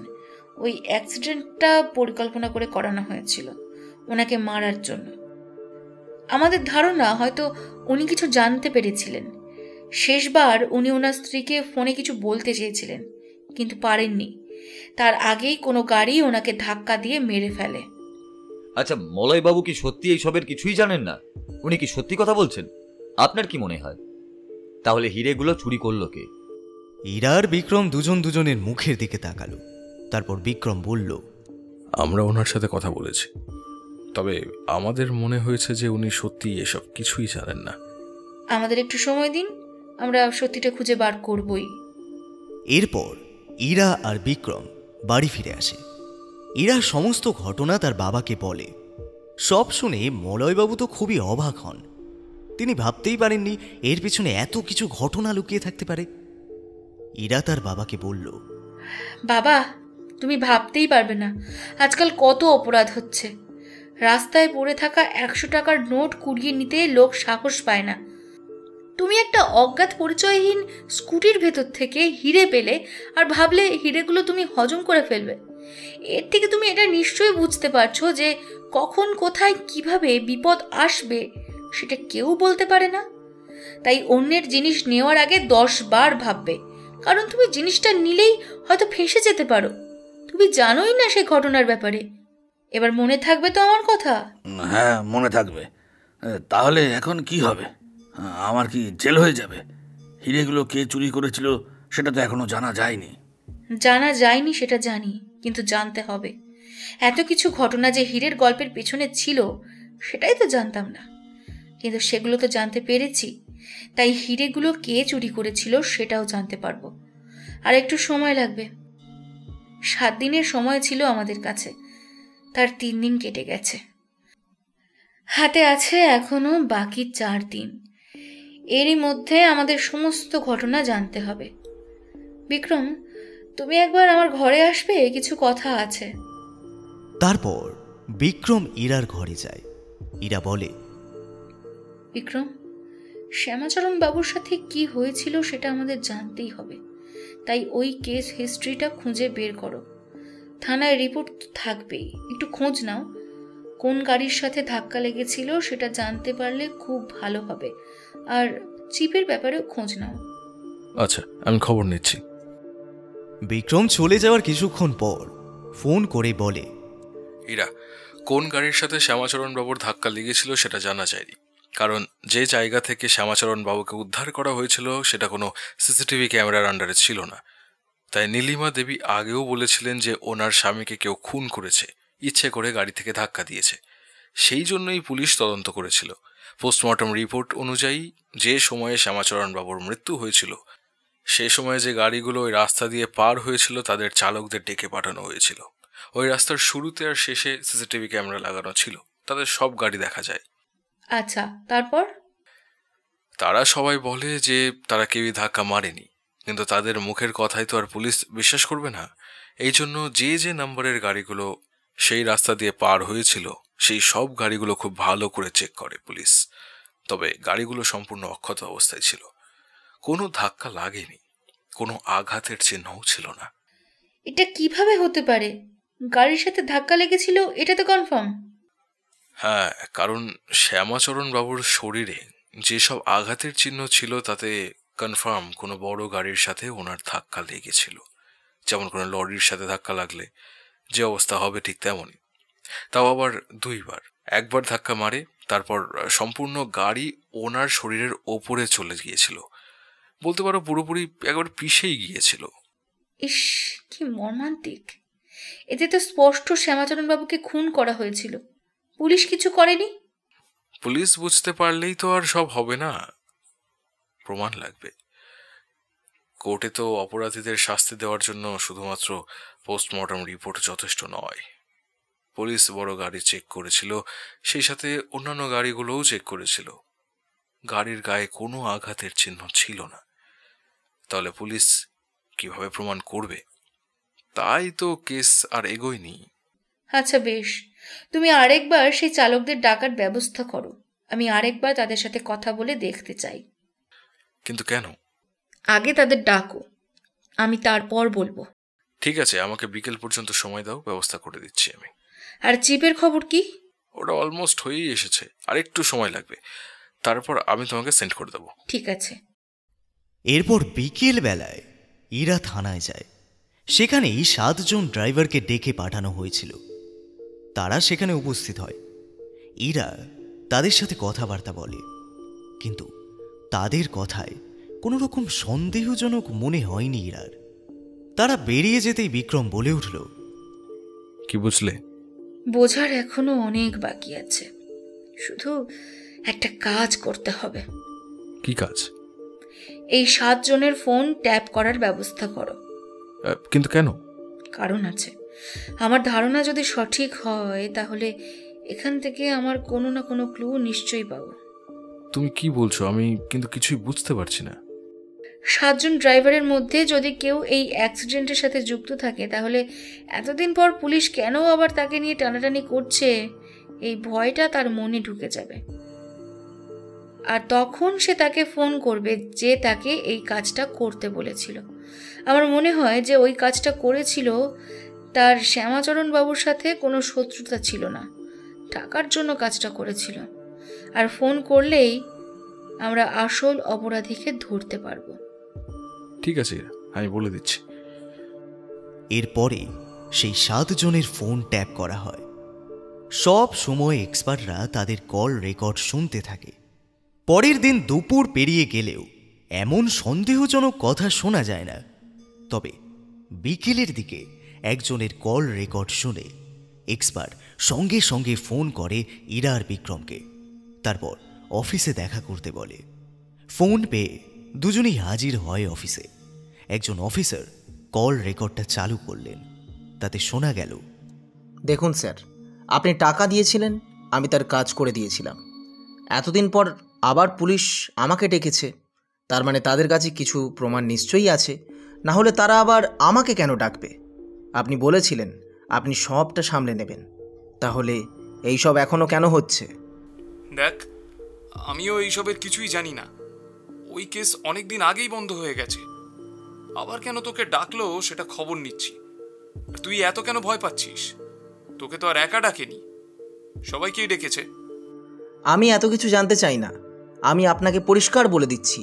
ওই অ্যাক্সিডেন্টটা পরিকল্পনা করে করানো হয়েছিল ওনাকে মারার জন্য। আমাদের ধারণা হয়তো উনি কিছু জানতে পেরেছিলেন। শেষবার উনি ওনার স্ত্রীকে ফোনে কিছু বলতে চেয়েছিলেন, কিন্তু পারেননি। তার আগেই কোনো গাড়ি ওনাকে ধাক্কা দিয়ে মেরে ফেলে। আচ্ছা, মলয়বাবু কি সত্যি এইসবের কিছুই জানেন না? উনি কি সত্যি কথা বলছেন? আপনার কি মনে হয়? তাহলে হিরেগুলো চুরি করলো কে? ইরা আর বিক্রম দুজনের মুখের দিকে তাকালো। তারপর বিক্রম বলল, আমরা ওনার সাথে কথা বলেছি, তবে আমাদের মনে হয়েছে যে উনি সত্যি এসব কিছুই জানেন না। আমাদের একটু সময় দিন, আমরা সত্যিটা খুঁজে বার করবই। এরপর ইরা আর বিক্রম বাড়ি ফিরে আসে। ইরা সমস্ত ঘটনা তার বাবাকে বলে। সব শুনে মলয়বাবু তো খুবই অবাক হন। তিনি ভাবতেই পারেননি এর পিছনে এত কিছু ঘটনা লুকিয়ে থাকতে পারে। ইরা তার বাবাকে বলল, বাবা, তুমি ভাবতেই পারবে না আজকাল কত অপরাধ হচ্ছে। রাস্তায় পড়ে থাকা 100 টাকার নোট কুড়িয়ে নিতে লোক সাহস পায় না। তুমি একটা অজ্ঞাত পরিচয়হীন স্কুটির ভেতর থেকে হিরে পেলে আর ভাবলে হিরেগুলো তুমি হজম করে ফেলবে। এর থেকে তুমি এটা নিশ্চয়ই বুঝতে পারছো যে কখন কোথায় কিভাবে বিপদ আসবে সেটা কেউ বলতে পারে না। তাই অন্যের জিনিস নেওয়ার আগে 10 বার ভাববে, কারণ তুমি জিনিসটা নিলেই হয়তো ফেঁসে যেতে পারো। তুমি জানোই না সেই ঘটনার ব্যাপারে। এবার মনে থাকবে তো আমার কথা? হ্যাঁ, মনে থাকবে। তাহলে এখন কি হবে? আমার কি জেল হয়ে যাবে? হিরেগুলো কে চুরি করেছিল সেটা তো এখনো জানা যায়নি। জানা যায়নি সেটা জানি, কিন্তু জানতে হবে। এত কিছু ঘটনা যে হীরের গল্পের পেছনে ছিল সেটাই তো জানতাম না, কিন্তু সেগুলো তো জানতে পেরেছি। তাই হিরেগুলো কে চুরি করেছিল সেটাও জানতে পারবো। আর একটু সময় লাগবে। 7 দিনের সময় ছিল আমাদের কাছে, তার 3 দিন কেটে গেছে। হাতে আছে এখনো বাকি 4 দিন। এরই মধ্যে আমাদের সমস্ত ঘটনা জানতে হবে। বিক্রম, তুমি একবার আমার ঘরে আসবে, কিছু কথা আছে। তারপর বিক্রম ইরার ঘরে যায়। ইরা বলে, বিক্রম, শ্যামাচরণ বাবুর সাথে কি হয়েছিল সেটা আমাদের জানতেই হবে। তাই ওই কেস হিস্ট্রিটা খুঁজে বের করো। থানায় রিপোর্ট থাকবেই, একটু খোঁজ নাও। কোন গাড়ির সাথে ধাক্কা লেগেছিল সেটা জানতে পারলে খুব ভালো হবে। আর চিপের ব্যাপারেও খোঁজ নাও। আচ্ছা, আমি খবর নিচ্ছি। বিক্রম চলে যাওয়ার কিছুক্ষণ পর ফোন করে বলে, ইরা, কোন গাড়ির সাথে শ্যামাচরণ বাবুর ধাক্কা লেগেছিল সেটা জানা যায়নি, কারণ যে জায়গা থেকে শ্যামাচরণ বাবুকে উদ্ধার করা হয়েছিল সেটা কোনো সিসিটিভি ক্যামেরার আন্ডারে ছিল না। তাই নীলিমা দেবী আগেও বলেছিলেন যে ওনার স্বামীকে কেউ খুন করেছে, ইচ্ছে করে গাড়ি থেকে ধাক্কা দিয়েছে। সেই জন্যই পুলিশ তদন্ত করেছিল। পোস্টমর্টম রিপোর্ট অনুযায়ী যে সময়ে শ্যামাচরণ বাবুর মৃত্যু হয়েছিল সেই সময়ে যে গাড়িগুলো ওই রাস্তা দিয়ে পার হয়েছিল তাদের চালকদের ডেকে পাঠানো হয়েছিল। ওই রাস্তার শুরুতে আর শেষে সিসিটিভি ক্যামেরা লাগানো ছিল, তাদের সব গাড়ি দেখা যায়। আচ্ছা, তারপর? তারা সবাই বলে যে তারা কেউই ধাক্কা মারেনি, কিন্তু তাদের মুখের কথাই তো আর পুলিশ বিশ্বাস করবে না। এই জন্য যে যে নাম্বারের গাড়িগুলো সেই রাস্তা দিয়ে পার হয়েছিল সেই সব গাড়িগুলো খুব ভালো করে চেক করে পুলিশ। তবে গাড়িগুলো সম্পূর্ণ অক্ষত অবস্থায় ছিল, কোনো ধাক্কা লাগেনি, কোনো আঘাতের চিহ্নও ছিল না। এটা কিভাবে হতে পারে? গাড়ির সাথে ধাক্কা লেগেছিল, এটা তো কনফার্ম। হ্যাঁ, কারণ শ্যামাচরণ বাবুর শরীরে যেসব আঘাতের চিহ্ন ছিল তাতে কনফার্ম কোনো বড় গাড়ির সাথে ওনার ধাক্কা লেগেছিল। যেমন কোনো লরির সাথে ধাক্কা লাগলে যে অবস্থা হবে ঠিক তেমনই। তাও আবার দুইবার, একবার ধাক্কা মারে, তারপর সম্পূর্ণ গাড়ি ওনার শরীরের ওপরে চলে গিয়েছিল, বলতে পারো পুরোপুরি একবার পিষেই গিয়েছিল। ইস, কি মর্মান্তিক! এতে তো স্পষ্ট শ্যামাচরণ বাবুকে খুন করা হয়েছিল। পুলিশ কিছু করেনি? পুলিশ বুঝতে পারলেই তো আর সব হবে না, প্রমাণ লাগবে। কোর্টে তো অপরাধীদের শাস্তি দেওয়ার জন্য শুধুমাত্র পোস্টমর্টম রিপোর্ট যথেষ্ট নয়। পুলিশ বড় গাড়ি চেক করেছিল, সেই সাথে অন্যান্য গাড়িগুলোও চেক করেছিল। গাড়ির গায়ে কোনো আঘাতের চিহ্ন ছিল না। তাহলে পুলিশ কিভাবে প্রমাণ করবে? তাই তো কেস আর এগোয়নি। আচ্ছা বেশ, তুমি আরেকবার সেই চালকদের ডাকার ব্যবস্থা করো। আমি আরেকবার তাদের সাথে কথা বলে দেখতে চাই। কিন্তু কেন? আগে তাদের ডাকো, আমি তারপর বলবো। ঠিক আছে, আমাকে বিকেল পর্যন্ত সময় দাও, ব্যবস্থা করে দিচ্ছি আমি। আর চিপের খবর কি? ওটা অলমোস্ট হয়েই এসেছে, আর একটু সময় লাগবে, তারপর আমি তোমাকে সেন্ড করে দেবো। ঠিক আছে। এরপর বিকেল বেলায় ইরা থানায় যায়। সেখানেই 7 জন ড্রাইভারকে ডেকে পাঠানো হয়েছিল। তারা সেখানে উপস্থিত হয়। ইরা তাদের সাথে কথাবার্তা বলে, কিন্তু তাদের কথায় কোনো রকম সন্দেহজনক মনে হয়নি ইরার। তারা বেরিয়ে যেতেই বিক্রম বলে উঠল, কি বুঝলে? বোঝার এখনো অনেক বাকি আছে, শুধু একটা কাজ করতে হবে। কি কাজ? এই 7 জনের ফোন ট্যাপ করার ব্যবস্থা করো। কিন্তু কেন? কারণ আছে। আমার ধারণা যদি সঠিক হয় তাহলে এখান থেকে আমার কোনো না কোনো ক্লু নিশ্চয়ই পাবো। তুমি কি বলছো? আমি কিন্তু কিছুই বুঝতে পারছি না। 7 জন ড্রাইভারের মধ্যে যদি কেউ এই অ্যাক্সিডেন্টের সাথে যুক্ত থাকে, তাহলে এতদিন পর পুলিশ কেন আবার তাকে নিয়ে টানাটানি করছে, এই ভয়টা তার মনে ঢুকে যাবে। আর তখন সে তাকে ফোন করবে যে তাকে এই কাজটা করতে বলেছিল। আমার মনে হয় যে ওই কাজটা করেছিল তার শ্যামাচরণ বাবুর সাথে কোনো শত্রুতা ছিল না, টাকার জন্য কাজটা করেছিল। আর ফোন করলেই আমরা আসল অপরাধীকে ধরতে পারবো। ঠিক আছে, আমি বলে দিচ্ছি। এরপরে সেই 7 জনের ফোন ট্যাপ করা হয়। সব সময় এক্সপার্টরা তাদের কল রেকর্ড শুনতে থাকে। পরের দিন দুপুর পেরিয়ে গেলেও এমন সন্দেহজনক কথা শোনা যায় না। তবে বিকেলের দিকে একজনের কল রেকর্ড শুনে এক্সপার্ট সঙ্গে সঙ্গে ফোন করে ইরা আর বিক্রমকে। তারপর অফিসে দেখা করতে বলে। ফোন পেয়ে দুজনেই হাজির হয় অফিসে। একজন অফিসার কল রেকর্ডটা চালু করলেন। তাতে শোনা গেল, দেখুন স্যার, আপনি টাকা দিয়েছিলেন, আমি তার কাজ করে দিয়েছিলাম। এতদিন পর আবার পুলিশ আমাকে ডেকেছে, তার মানে তাদের কাছে কিছু প্রমাণ নিশ্চয়ই আছে, না হলে তারা আবার আমাকে কেন ডাকবে? আপনি বলেছিলেন আপনি সবটা সামলে নেবেন, তাহলে এইসব এখনও কেন হচ্ছে? দেখ, আমিও এইসবের কিছুই জানি না। ওই কেস অনেক দিন আগেই বন্ধ হয়ে গেছে। আবার কেন তোকে ডাকলো সেটা খবর নিচ্ছি। তুই এত কেন ভয় পাচ্ছিস? তোকে তো আর একা ডাকেনি, সবাইকেই ডেকেছে। আমি এত কিছু জানতে চাই না। আমি আপনাকে পরিষ্কার বলে দিচ্ছি,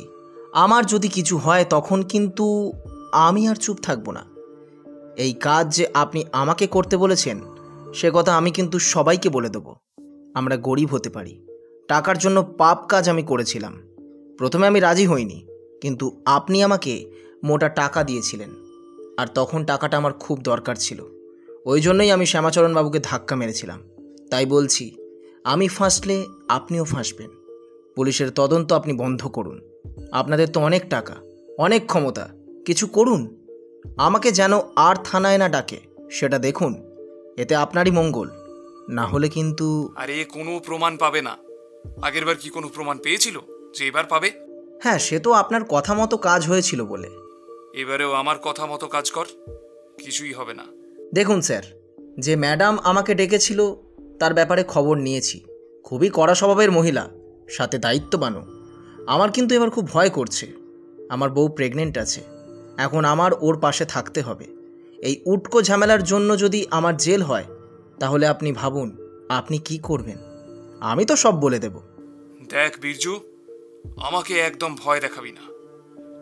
আমার যদি কিছু হয় তখন কিন্তু আমি আর চুপ থাকবো না। এই কাজ যে আপনি আমাকে করতে বলেছেন সে কথা আমি কিন্তু সবাইকে বলে দেব। আমরা গরিব হতে পারি, টাকার জন্য পাপ কাজ আমি করেছিলাম। প্রথমে আমি রাজি হইনি, কিন্তু আপনি আমাকে মোটা টাকা দিয়েছিলেন, আর তখন টাকাটা আমার খুব দরকার ছিল। ওই জন্যই আমি শ্যামাচরণ বাবুকে ধাক্কা মেরেছিলাম। তাই বলছি, আমি ফাঁসলে আপনিও ফাঁসবেন। পুলিশের তদন্ত আপনি বন্ধ করুন। আপনাদের তো অনেক টাকা, অনেক ক্ষমতা, কিছু করুন। আমাকে যেন আর থানায় না ডাকে সেটা দেখুন, এতে আপনারই মঙ্গল। না হলে কিন্তু... আরে কোনো প্রমাণ পাবে না। আগেরবার কি কোনো প্রমাণ পেয়েছিল যে এবার পাবে? হ্যাঁ, সে তো আপনার কথা মতো কাজ হয়েছিল বলে। এবারেও আমার কথা মতো কাজ কর, কিছুই হবে না। দেখুন স্যার, যে ম্যাডাম আমাকে ডেকেছিল তার ব্যাপারে খবর নিয়েছি। খুবই কড়া স্বভাবের মহিলা, সাথে দায়িত্ববানও। আমার কিন্তু এবার খুব ভয় করছে। আমার বউ প্রেগনেন্ট আছে, এখন আমার ওর পাশে থাকতে হবে। এই উটকো ঝামেলার জন্য যদি আমার জেল হয় তাহলে আপনি ভাবুন আপনি কি করবেন। আমি তো সব বলে দেব। দেখ বীরজু, আমাকে একদম ভয় দেখাবি না।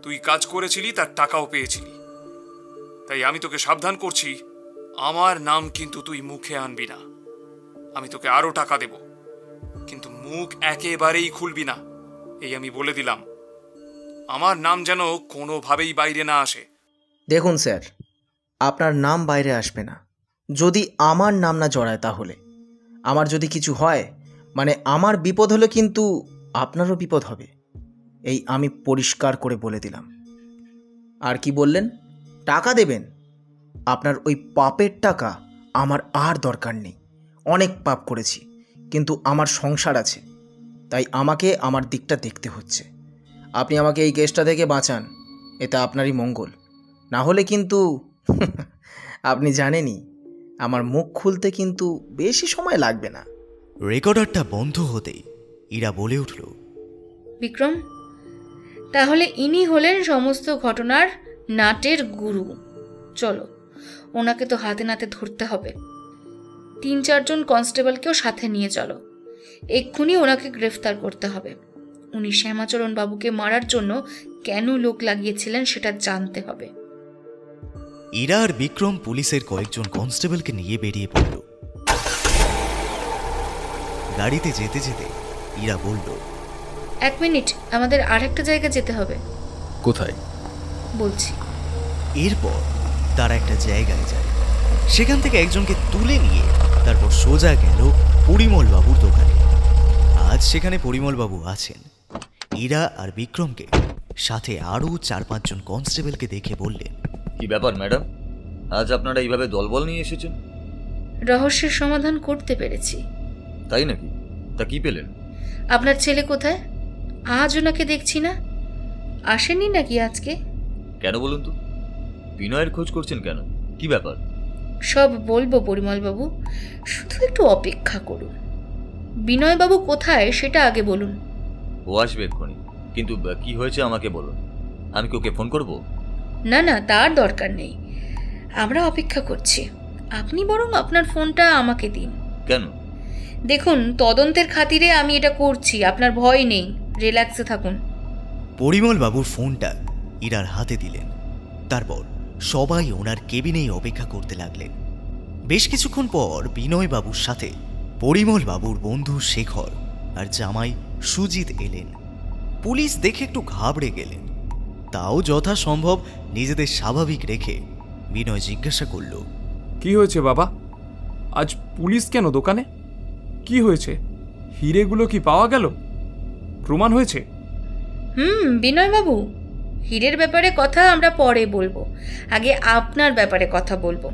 তুই কাজ করেছিলি, তার টাকাও পেয়েছিলি, তাই আমি তোকে সাবধান করছি, আমার নাম কিন্তু তুই মুখে আনবি না। আমি তোকে আরো টাকা দেব, কিন্তু মুখ একেবারেই খুলবি না, এই আমি বলে দিলাম। আমার নাম যেন কোনোভাবেই বাইরে না আসে। দেখুন স্যার, আপনার নাম বাইরে আসবে না। যদি আমার নাম না জড়ায় তাহলে আমার যদি কিছু হয়, মানে আমার বিপদ হলে কিন্তু আপনারও বিপদ হবে, এই আমি পরিষ্কার করে বলে দিলাম। আর কি বললেন? টাকা দেবেন? আপনার ওই পাপের টাকা আমার আর দরকার নেই। অনেক পাপ করেছি, কিন্তু আমার সংসার আছে, তাই আমাকে আমার দিকটা দেখতে হচ্ছে। আপনি আমাকে এই কেসটা থেকে বাঁচান, এটা আপনারই মঙ্গল। না হলে কিন্তু আপনি জানেনই আমার মুখ খুলতে কিন্তু বেশি সময় লাগবে না। রেকর্ডারটা বন্ধ হতেই ইরা বলে উঠল, বিক্রম, তাহলে ইনি হলেন সমস্ত ঘটনার নাটের গুরু। চলো, ওনাকে তো হাতে নাতে ধরতে হবে। 3-4 জন কনস্টেবলকেও সাথে নিয়ে চলো, এক্ষুনি ওনাকে গ্রেফতার করতে হবে। উনি শ্যামাচরণ বাবুকে মারার জন্য কেন লোক লাগিয়েছিলেন সেটা জানতে হবে। ইরা আর বিক্রম পুলিশের কয়েকজন কনস্টেবলকে নিয়ে বেরিয়ে পড়ল। গাড়িতে যেতে যেতে ইরা বলল, 1 মিনিট, আমাদের আরেকটা জায়গা যেতে হবে। কোথায়? বলছি। এরপর তারা একটা জায়গায় যায়। সেখান থেকে একজনকে তুলে নিয়ে তারপর সোজা গেল পরিমল বাবুর দোকানে। আজ সেখানে পরিমল বাবু আছেন। ইরা আর বিক্রমকে সাথে আরও 4-5 জন কনস্টেবলকে দেখে বললেন, কি ব্যাপার ম্যাডাম, আজ আপনারা এইভাবে দলবল নিয়ে এসেছেন? রহস্যের সমাধান করতে পেরেছি। তাই নাকি? তা কি পেলেন? আপনার ছেলে কোথায়? আজ ওনাকে দেখছি না। আসেনি নাকি আজকে? কেন বলুন তো, বিনয়ের খোঁজ করছেন কেন? কি ব্যাপার? সব বলবো পরিমল বাবু, শুধু একটু অপেক্ষা করুন। বিনয় বাবু কোথায় সেটা আগে বলুন। ও আসবে এক্ষুনি, কিন্তু কি হয়েছে আমাকে বলুন। আমি কি ওকে ফোন করব? না না, তার দরকার নেই, আমরা অপেক্ষা করছি। আপনি বরং আপনার ফোনটা আমাকে দিন। কেন? দেখুন, তদন্তের খাতিরে আমি এটা করছি, আপনার ভয় নেই, রিল্যাক্সে থাকুন। পরিমল বাবুর ফোনটা ইরার হাতে দিলেন। তারপর সবাই ওনার কেবিনেই অপেক্ষা করতে লাগলেন। বেশ কিছুক্ষণ পর বিনয় বাবুর সাথে পরিমল বাবুর বন্ধু শেখর আর জামাই সুজিত এলেন। পুলিশ দেখে একটু ঘাবড়ে গেলেন, তাও যথাসম্ভব নিজেদের স্বাভাবিক রেখে বিনয় জিজ্ঞাসা করল, কি হয়েছে বাবা? আজ পুলিশ কেন দোকানে? কি হয়েছে? হিরেগুলো কি পাওয়া গেল? প্রমাণ হয়েছে? বিনয় বাবু, হীরের ব্যাপারে কথা আমরা পরে বলবো, আগে আপনার ব্যাপারে কথা বলবো।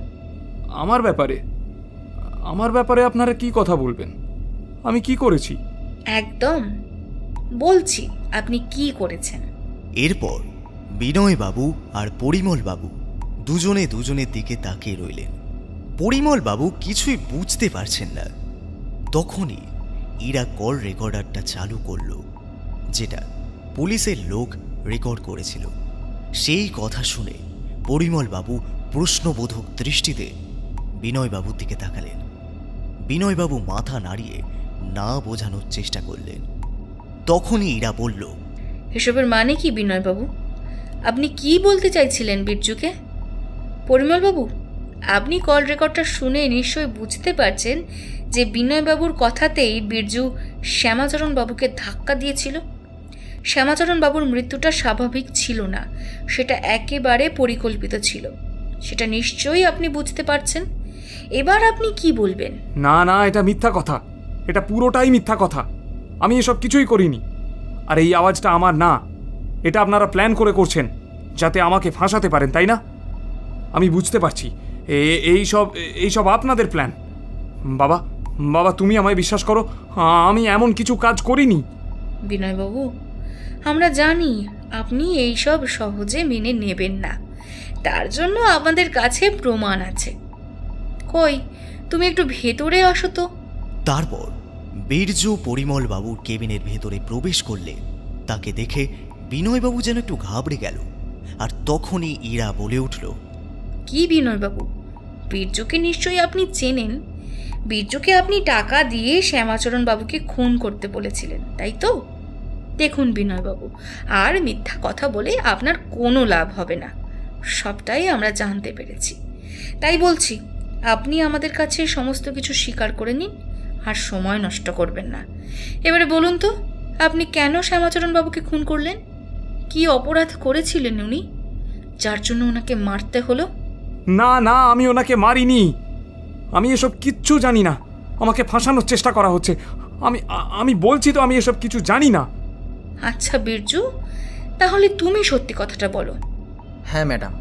আমার ব্যাপারে? আমার ব্যাপারে আপনারা কি কথা বলবেন? আমি কি করেছি? একদম বলছি, আপনি কি করেছেন। এরপর বিনয় বাবু আর পরিমল বাবু দুজনে দুজনের দিকে তাকিয়ে রইলেন। পরিমল বাবু কিছুই বুঝতে পারছেন না। তখনই ইরা কল রেকর্ডারটা চালু করল, যেটা পুলিশের লোক রেকর্ড করেছিল। সেই কথা শুনে পরিমল বাবু প্রশ্নবোধক দৃষ্টিতে বিনয় বাবুর দিকে তাকালেন। বিনয় বাবু মাথা নাড়িয়ে না বোঝানোর চেষ্টা করলেন। তখনই ইরা বলল, এসবের মানে কি বিনয় বাবু? আপনি কি বলতে চাইছিলেন বীরজুকে? পরিমল বাবু, আপনি কল রেকর্ডটা শুনে নিশ্চয়ই বুঝতে পারছেন যে বিনয় বাবুর কথাতেই বীরজু শ্যামাচরণ বাবুকে ধাক্কা দিয়েছিল। শ্যামাচরণ বাবুর মৃত্যুটা স্বাভাবিক ছিল না, সেটা একেবারে পরিকল্পিত ছিল, সেটা নিশ্চয়ই আপনি বুঝতে পারছেন। এবার আপনি কি বলবেন? না না, এটা মিথ্যা কথা, এটা পুরোটাই মিথ্যা কথা। আমি এসব কিছুই করিনি। আর এই আওয়াজটা আমার না, এটা আপনারা প্ল্যান করে করছেন যাতে আমাকে ফাঁসাতে পারেন, তাই না? আমি বুঝতে পারছি এইসব আপনাদের প্ল্যান। বাবা বাবা, তুমি আমায় বিশ্বাস করো, আমি এমন কিছু কাজ করিনি। বিনয়বাবু, আমরা জানি আপনি এইসব সহজে মেনে নেবেন না, তার জন্য আমাদের কাছে প্রমাণ আছে। কই, তুমি একটু ভেতরে আসো তো। তারপর বীরজু পরিমল বাবুর কেবিনের ভেতরে প্রবেশ করলে তাকে দেখে বিনয়বাবু যেন একটু ঘাবড়ে গেল। আর তখনই ইরা বলে উঠল, কি বিনয়বাবু, বীর্যকে নিশ্চয়ই আপনি চেনেন। বীর্যকে আপনি টাকা দিয়ে শ্যামাচরণ বাবুকে খুন করতে বলেছিলেন, তাই তো? দেখুন বিনয়বাবু, আর মিথ্যা কথা বলে আপনার কোনো লাভ হবে না। সবটাই আমরা জানতে পেরেছি। তাই বলছি, আপনি আমাদের কাছে সমস্ত কিছু স্বীকার করে নিন, আর সময় নষ্ট করবেন না। এবারে বলুন তো, আপনি কেন শ্যামাচরণ বাবুকে খুন করলেন? কি অপরাধ করেছিলেন উনি, যার জন্য ওনাকে মারতে হলো? না না, আমি ওনাকে মারিনি। আমি এসব কিচ্ছু জানি না। আমাকে ফাঁসানোর চেষ্টা করা হচ্ছে। আমি বলছি তো আমি এসব কিছু জানি না। আচ্ছা বীরজু, তাহলে তুমি সত্যি কথাটা বলো। হ্যাঁ ম্যাডাম,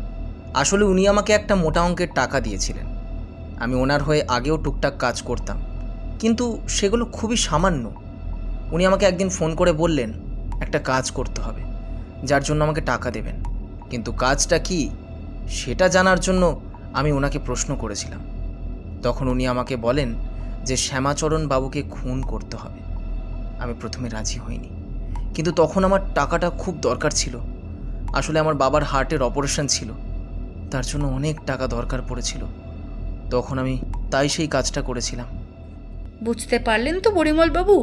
আসলে উনি আমাকে একটা মোটা অঙ্কের টাকা দিয়েছিলেন। আমি ওনার হয়ে আগেও টুকটাক কাজ করতাম, কিন্তু সেগুলো খুবই সামান্য। উনি আমাকে একদিন ফোন করে বললেন একটা কাজ করতে হবে, যার জন্য আমাকে টাকা দেবেন। কিন্তু কাজটা কি সেটা জানার জন্য আমি ওনাকে প্রশ্ন করেছিলাম। তখন উনি আমাকে বলেন যে শ্যামাচরণ বাবুকে খুন করতে হবে। আমি প্রথমে রাজি হইনি, কিন্তু তখন আমার টাকাটা খুব দরকার ছিল। আসলে আমার বাবার হার্টের অপারেশন ছিল, তার জন্য অনেক টাকা দরকার পড়েছিল। তখন আমি তাই সেই কাজটা করেছিলাম। বুঝতে পারলেন তো পরিমল বাবু,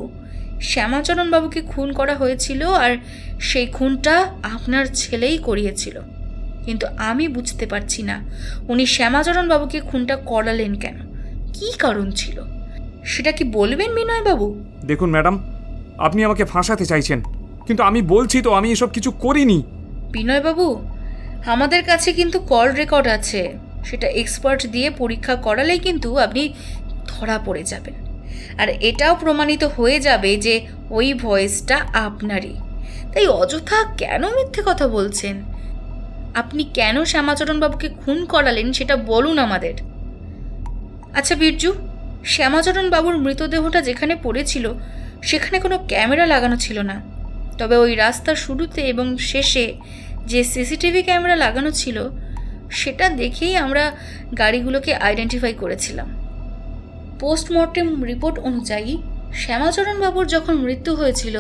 শ্যামাচরণ বাবুকে খুন করা হয়েছিল, আর সেই খুনটা আপনার ছেলেই করিয়েছিল। কিন্তু আমি বুঝতে পারছি না উনি শ্যামাচরণ বাবুকে খুনটা করালেন কেন, কি কারণ ছিল, সেটা কি বলবেন বিনয় বাবু? দেখুন ম্যাডাম, আপনি আমাকে ফাঁসাতে চাইছেন, কিন্তু আমি বলছি তো আমি এসব কিছু করিনি। বিনয় বাবু, আমাদের কাছে কিন্তু কল রেকর্ড আছে, সেটা এক্সপার্ট দিয়ে পরীক্ষা করালেই কিন্তু আপনি ধরা পড়ে যাবেন। আর এটাও প্রমাণিত হয়ে যাবে যে ওই ভয়েসটা আপনারই। তাই অযথা কেন মিথ্যে কথা বলছেন? আপনি কেন শ্যামাচরণ বাবুকে খুন করালেন সেটা বলুন আমাদের। আচ্ছা বীরজু, শ্যামাচরণ বাবুর মৃতদেহটা যেখানে পড়েছিল সেখানে কোনো ক্যামেরা লাগানো ছিল না, তবে ওই রাস্তার শুরুতে এবং শেষে যে সিসিটিভি ক্যামেরা লাগানো ছিল সেটা দেখেই আমরা গাড়িগুলোকে আইডেন্টিফাই করেছিলাম। পোস্টমর্টেম রিপোর্ট অনুযায়ী শ্যামাচরণ বাবুর যখন মৃত্যু হয়েছিল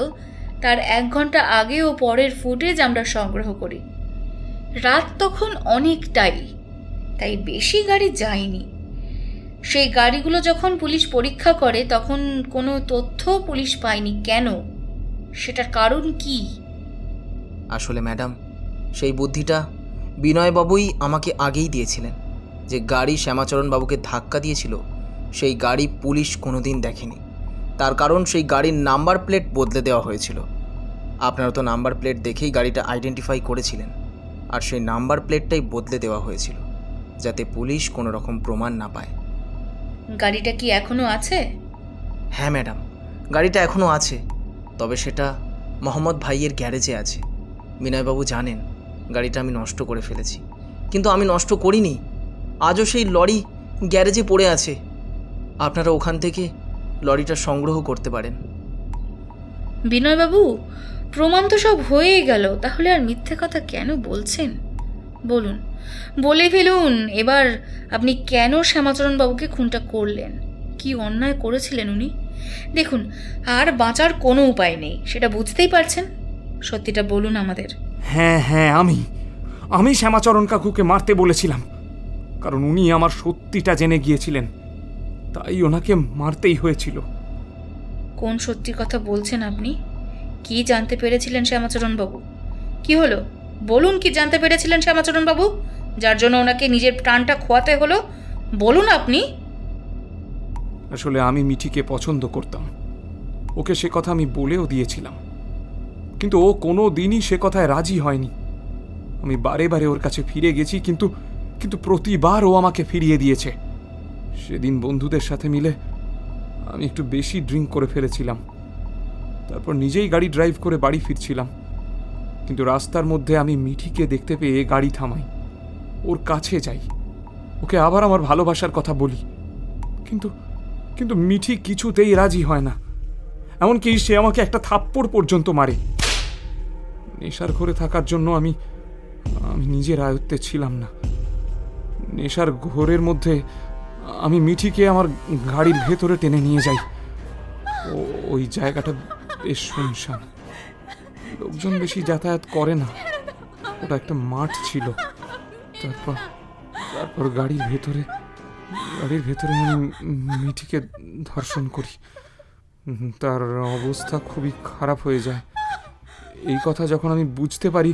তার 1 ঘন্টা আগে ও পরের ফুটেজ আমরা সংগ্রহ করি। রাত তখন অনেকটাই, তাই বেশি গাড়ি যায়নি। সেই গাড়িগুলো যখন পুলিশ পরীক্ষা করে তখন কোনো তথ্য পুলিশ পায়নি। কেন, সেটার কারণ কি? আসলে ম্যাডাম, সেই বুদ্ধিটা বিনয়বাবুই আমাকে আগেই দিয়েছিলেন। যে গাড়ি শ্যামাচরণ বাবুকে ধাক্কা দিয়েছিল সেই গাড়ি পুলিশ কোনোদিন দেখেনি। তার কারণ সেই গাড়ির নাম্বার প্লেট বদলে দেওয়া হয়েছিল। আপনারা তো নাম্বার প্লেট দেখেই গাড়িটা আইডেন্টিফাই করেছিলেন, আর সেই নাম্বার প্লেটটাই বদলে দেওয়া হয়েছিল যাতে পুলিশ কোনো রকম প্রমাণ না পায়। গাড়িটা কি এখনো আছে? হ্যাঁ ম্যাডাম, গাড়িটা এখনও আছে, তবে সেটা মোহাম্মদ ভাইয়ের গ্যারেজে আছে। বিনয়বাবু জানেন গাড়িটা আমি নষ্ট করে ফেলেছি, কিন্তু আমি নষ্ট করিনি। আজও সেই লরি গ্যারেজে পড়ে আছে। আপনারা ওখান থেকে লরিটা সংগ্রহ করতে পারেন। বিনয়বাবু, প্রমাণ তো সব হয়েই গেল, তাহলে আর মিথ্যে কথা কেন বলছেন? বলুন, বলে ফেলুন এবার আপনি কেন শ্যামাচরণ বাবুকে খুনটা করলেন, কি অন্যায় করেছিলেন উনি? দেখুন, আর বাঁচার কোনো উপায় নেই, সেটা বুঝতেই পারছেন। সত্যিটা বলুন আমাদের। হ্যাঁ হ্যাঁ, আমি শ্যামাচরণ কাকুকে মারতে বলেছিলাম, কারণ উনি আমার সত্যিটা জেনে গিয়েছিলেন, তাই ওনাকে মারতেই হয়েছিল। কোন সত্যি কথা বলছেন আপনি? কি জানতে পেরেছিলেন শ্যামাচরণ বাবু? কি হলো বলুন, কি জানতে পেরেছিলেন শ্যামাচরণ বাবু যার জন্য ওনাকে নিজের প্রাণটা খোয়াতে হলো? বলুন আপনি। আসলে আমি মিঠিকে পছন্দ করতাম, ওকে সে কথা আমি বলেও দিয়েছিলাম, কিন্তু ও কোনো দিনই সে কথায় রাজি হয়নি। আমি বারে বারে ওর কাছে ফিরে গেছি, কিন্তু প্রতিবার ও আমাকে ফিরিয়ে দিয়েছে। সেদিন বন্ধুদের সাথে মিলে আমি একটু বেশি ড্রিঙ্ক করে ফেলেছিলাম, তারপর নিজেই গাড়ি ড্রাইভ করে বাড়ি ফিরছিলাম, কিন্তু রাস্তার মধ্যে আমি মিঠিকে দেখতে পেয়ে গাড়ি থামাই, ওর কাছে যাই, ওকে আবার আমার ভালোবাসার কথা বলি, কিন্তু মিঠি কিছুতেই রাজি হয় না। এমনকি সে আমাকে একটা থাপ্পড় পর্যন্ত মারে। নেশার ঘরে থাকার জন্য আমি নিজের আয়ত্তে ছিলাম না। নেশার ঘোরের মধ্যে আমি মিঠিকে আমার গাড়ির ভেতরে টেনে নিয়ে যাই। ওই জায়গাটা বেশ শুনশান, লোকজন বেশি যাতায়াত করে না, ওটা একটা মাঠ ছিল। তারপর গাড়ির ভেতরে আমি মিঠিকে ধর্ষণ করি। তার অবস্থা খুবই খারাপ হয়ে যায়। এই কথা যখন আমি বুঝতে পারি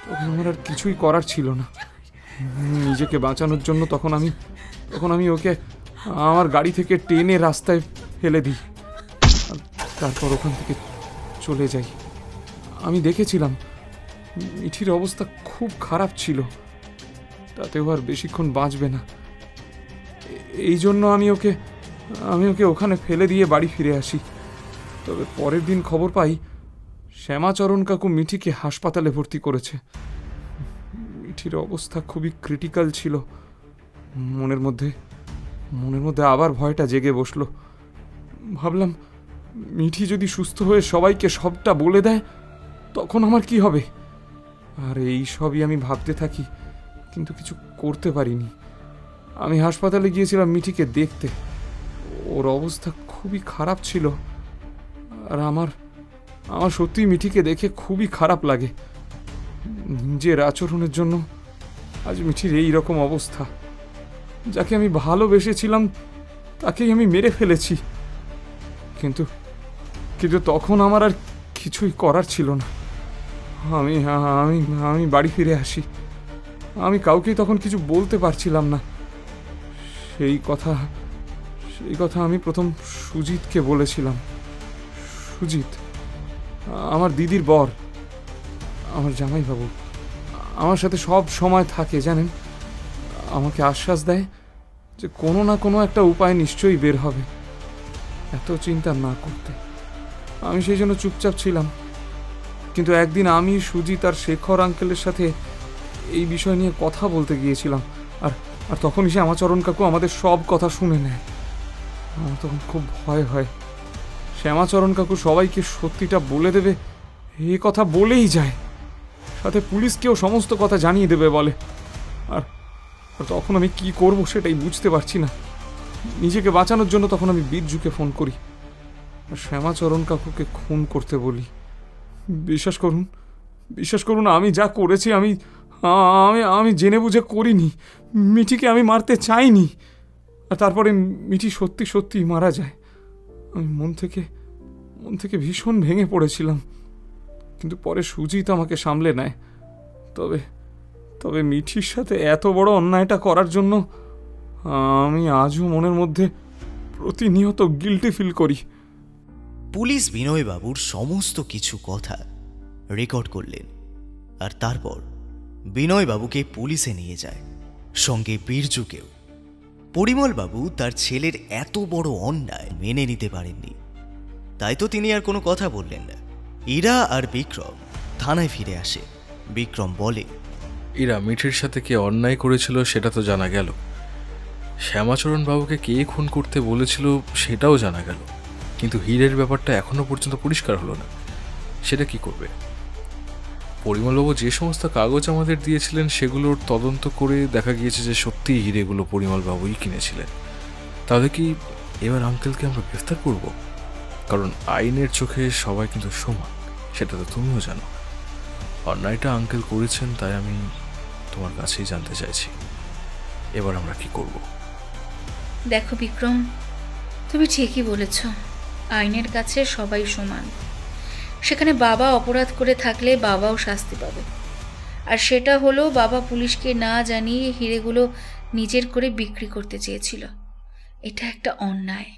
তখন আমার আর কিছুই করার ছিল না। নিজেকে বাঁচানোর জন্য তখন আমি ওকে আমার গাড়ি থেকে টেনে রাস্তায় ফেলে দিই, তারপর ওখান থেকে চলে যাই। আমি দেখেছিলাম মিঠির অবস্থা খুব খারাপ ছিল, তাতেও আর বেশিক্ষণ বাঁচবে না। এই জন্য আমি ওকে ওখানে ফেলে দিয়ে বাড়ি ফিরে আসি। তবে পরের দিন খবর পাই শ্যামাচরণ কাকু মিঠিকে হাসপাতালে ভর্তি করেছে। মিঠির অবস্থা খুবই ক্রিটিক্যাল ছিল। মনের মধ্যে আবার ভয়টা জেগে বসলো। ভাবলাম মিঠি যদি সুস্থ হয়ে সবাইকে সবটা বলে দেয় তখন আমার কি হবে। আর এই সবই আমি ভাবতে থাকি, কিন্তু কিছু করতে পারিনি। আমি হাসপাতালে গিয়েছিলাম মিঠিকে দেখতে। ওর অবস্থা খুবই খারাপ ছিল, আর আমার সত্যিই মিঠিকে দেখে খুবই খারাপ লাগে। নিজের আচরণের জন্য আজ মিঠির এই রকম অবস্থা। যাকে আমি ভালোবেসেছিলাম তাকেই আমি মেরে ফেলেছি। কিন্তু তখন আমার আর কিছুই করার ছিল না। আমি বাড়ি ফিরে আসি। আমি কাউকেই তখন কিছু বলতে পারছিলাম না। সেই কথা আমি প্রথম সুজিতকে বলেছিলাম। সুজিত আমার দিদির বর, আমার জামাইবাবু, আমার সাথে সব সময় থাকে জানেন। আমাকে আশ্বাস দেয় যে কোনো না কোনো একটা উপায় নিশ্চয়ই বের হবে, এত চিন্তা না করতে। আমি সেই জন্য চুপচাপ ছিলাম। কিন্তু একদিন আমি, সুজিত আর শেখর আঙ্কেলের সাথে এই বিষয় নিয়ে কথা বলতে গিয়েছিলাম, আর তখনই শ্যামাচরণ কাকু আমাদের সব কথা শুনে নেয়। আমার তখন খুব ভয় হয়। শ্যামাচরণ কাকু সবাইকে সত্যিটা বলে দেবে এ কথা বলেই যায়, সাথে পুলিশকেও সমস্ত কথা জানিয়ে দেবে বলে। আর তখন আমি কি করব সেটাই বুঝতে পারছি না। নিজেকে বাঁচানোর জন্য তখন আমি বীরজুকে ফোন করি আর শ্যামাচরণ কাকুকে খুন করতে বলি। বিশ্বাস করুন আমি যা করেছি আমি জেনে বুঝে করিনি। মিঠিকে আমি মারতে চাইনি। আর তারপরে মিঠি সত্যি মারা যায়। আমি মন থেকে ভীষণ ভেঙে পড়েছিলাম, কিন্তু পরে সুজিত আমাকে সামলে নেয়। তবে মিঠির সাথে এত বড় অন্যায়টা করার জন্য আমি আজও মনের মধ্যে প্রতিনিয়ত গিল্টি ফিল করি। পুলিশ বিনয়বাবুর সমস্ত কিছু কথা রেকর্ড করলেন, আর তারপর বিনয়বাবুকে পুলিশে নিয়ে যায়, সঙ্গে বীরজুকেও। পরিমলবাবু তার ছেলের এত বড় অন্যায় মেনে নিতে পারেননি, তাই তো তিনি আর কোনো কথা বললেন না। ইরা আর বিক্রম থানায় ফিরে আসে। বিক্রম বলে, ইরা, মিঠির সাথে কে অন্যায় করেছিল সেটা তো জানা গেল, শ্যামাচরণ বাবুকে কে খুন করতে বলেছিল সেটাও জানা গেল, কিন্তু হীরের ব্যাপারটা এখনো পর্যন্ত পরিষ্কার হলো না। সেটা কি করবে? পরিমলবাবু যে সমস্ত কাগজ আমাদের দিয়েছিলেন সেগুলোর তদন্ত করে দেখা গিয়েছে যে সত্যিই হিরেগুলো পরিমলবাবুই কিনেছিলেন। তাহলে কি এবার আঙ্কেলকে আমরা গ্রেফতার করব? কারণ আইনের চোখে সবাই কিন্তু সমান, সেটা তো তুমিও জানো। অন্যায়টা আঙ্কেল করেছেন, তাই আমি তোমার কাছেই জানতে চাইছি এবার আমরা কি করব। দেখো বিক্রম, তুমি ঠিকই বলেছ, আইনের কাছে সবাই সমান। সেখানে বাবা অপরাধ করে থাকলে বাবাও শাস্তি পাবে, আর সেটা হলো বাবা পুলিশকে না জানিয়ে হিরেগুলো নিজের করে বিক্রি করতে চেয়েছিল। এটা একটা অন্যায়,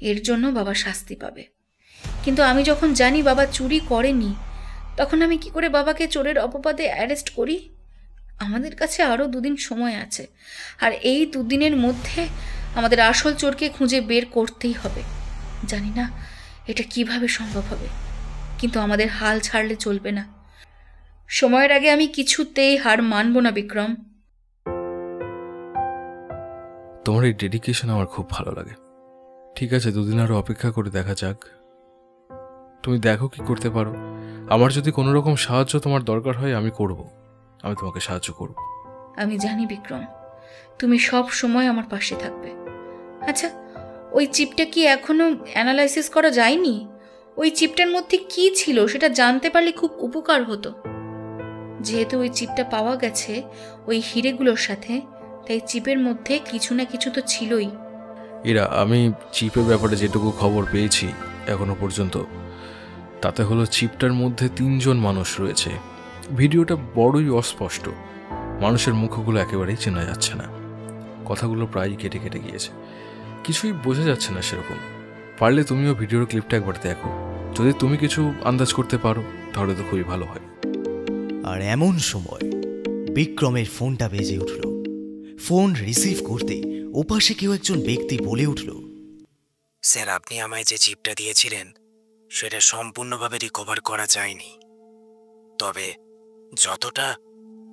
এর জন্য বাবা শাস্তি পাবে। কিন্তু আমি যখন জানি বাবা চুরি করেনি, তখন আমি কি করে বাবাকে চোরের অপবাদে অ্যারেস্ট করি? আমাদের কাছে আরও 2 দিন সময় আছে, আর এই 2 দিনের মধ্যে আমাদের আসল চোরকে খুঁজে বের করতেই হবে। জানি না এটা কিভাবে সম্ভব হবে, কিন্তু আমাদের হাল ছাড়লে চলবে না। সময়ের আগে আমি কিছুতেই হার মানব না বিক্রম। তোমার এই ডেডিকেশন আমার খুব ভালো লাগে। ঠিক আছে, 2 দিন আরো অপেক্ষা করে দেখা যাক। তুমি দেখো কি করতে পারো। আমার যদি কোনো রকম সাহায্য তোমার দরকার হয় আমি করব, আমি তোমাকে সাহায্য করব। আমি জানি বিক্রম, তুমি সব সময় আমার পাশে থাকবে। আচ্ছা, ওই চিপটা কি এখনো অ্যানালাইসিস করা যায়নি? ওই চিপটার মধ্যে কি ছিল সেটা জানতে পারলে খুব উপকার হতো। যেহেতু ওই চিপটা পাওয়া গেছে ওই হিরেগুলোর সাথে, তাই চিপের মধ্যে কিছু না কিছু তো ছিলই। এরা আমি চিপের ব্যাপারে যেটুকু খবর পেয়েছি এখনো পর্যন্ত, তাতে হলো চিপটার মধ্যে 3 জন মানুষ রয়েছে। ভিডিওটা বড়ই অস্পষ্ট, মানুষের মুখগুলো একেবারেই চেনা যাচ্ছে না, কথাগুলো প্রায় কেটে কেটে গিয়েছে, কিছুই বোঝা যাচ্ছে না সেরকম। পারলে তুমিও ভিডিওর ক্লিপটা একবার দেখো, যদি তুমি কিছু আন্দাজ করতে পারো তাহলে তো খুবই ভালো হয়। আর এমন সময় বিক্রমের ফোনটা বেজে উঠল। ফোন রিসিভ করতে ওপাশে কেউ একজন ব্যক্তি বলে উঠল, স্যার, আপনি আমায় যে চিপটা দিয়েছিলেন সেটা সম্পূর্ণভাবে রিকভার করা যায়নি, তবে যতটা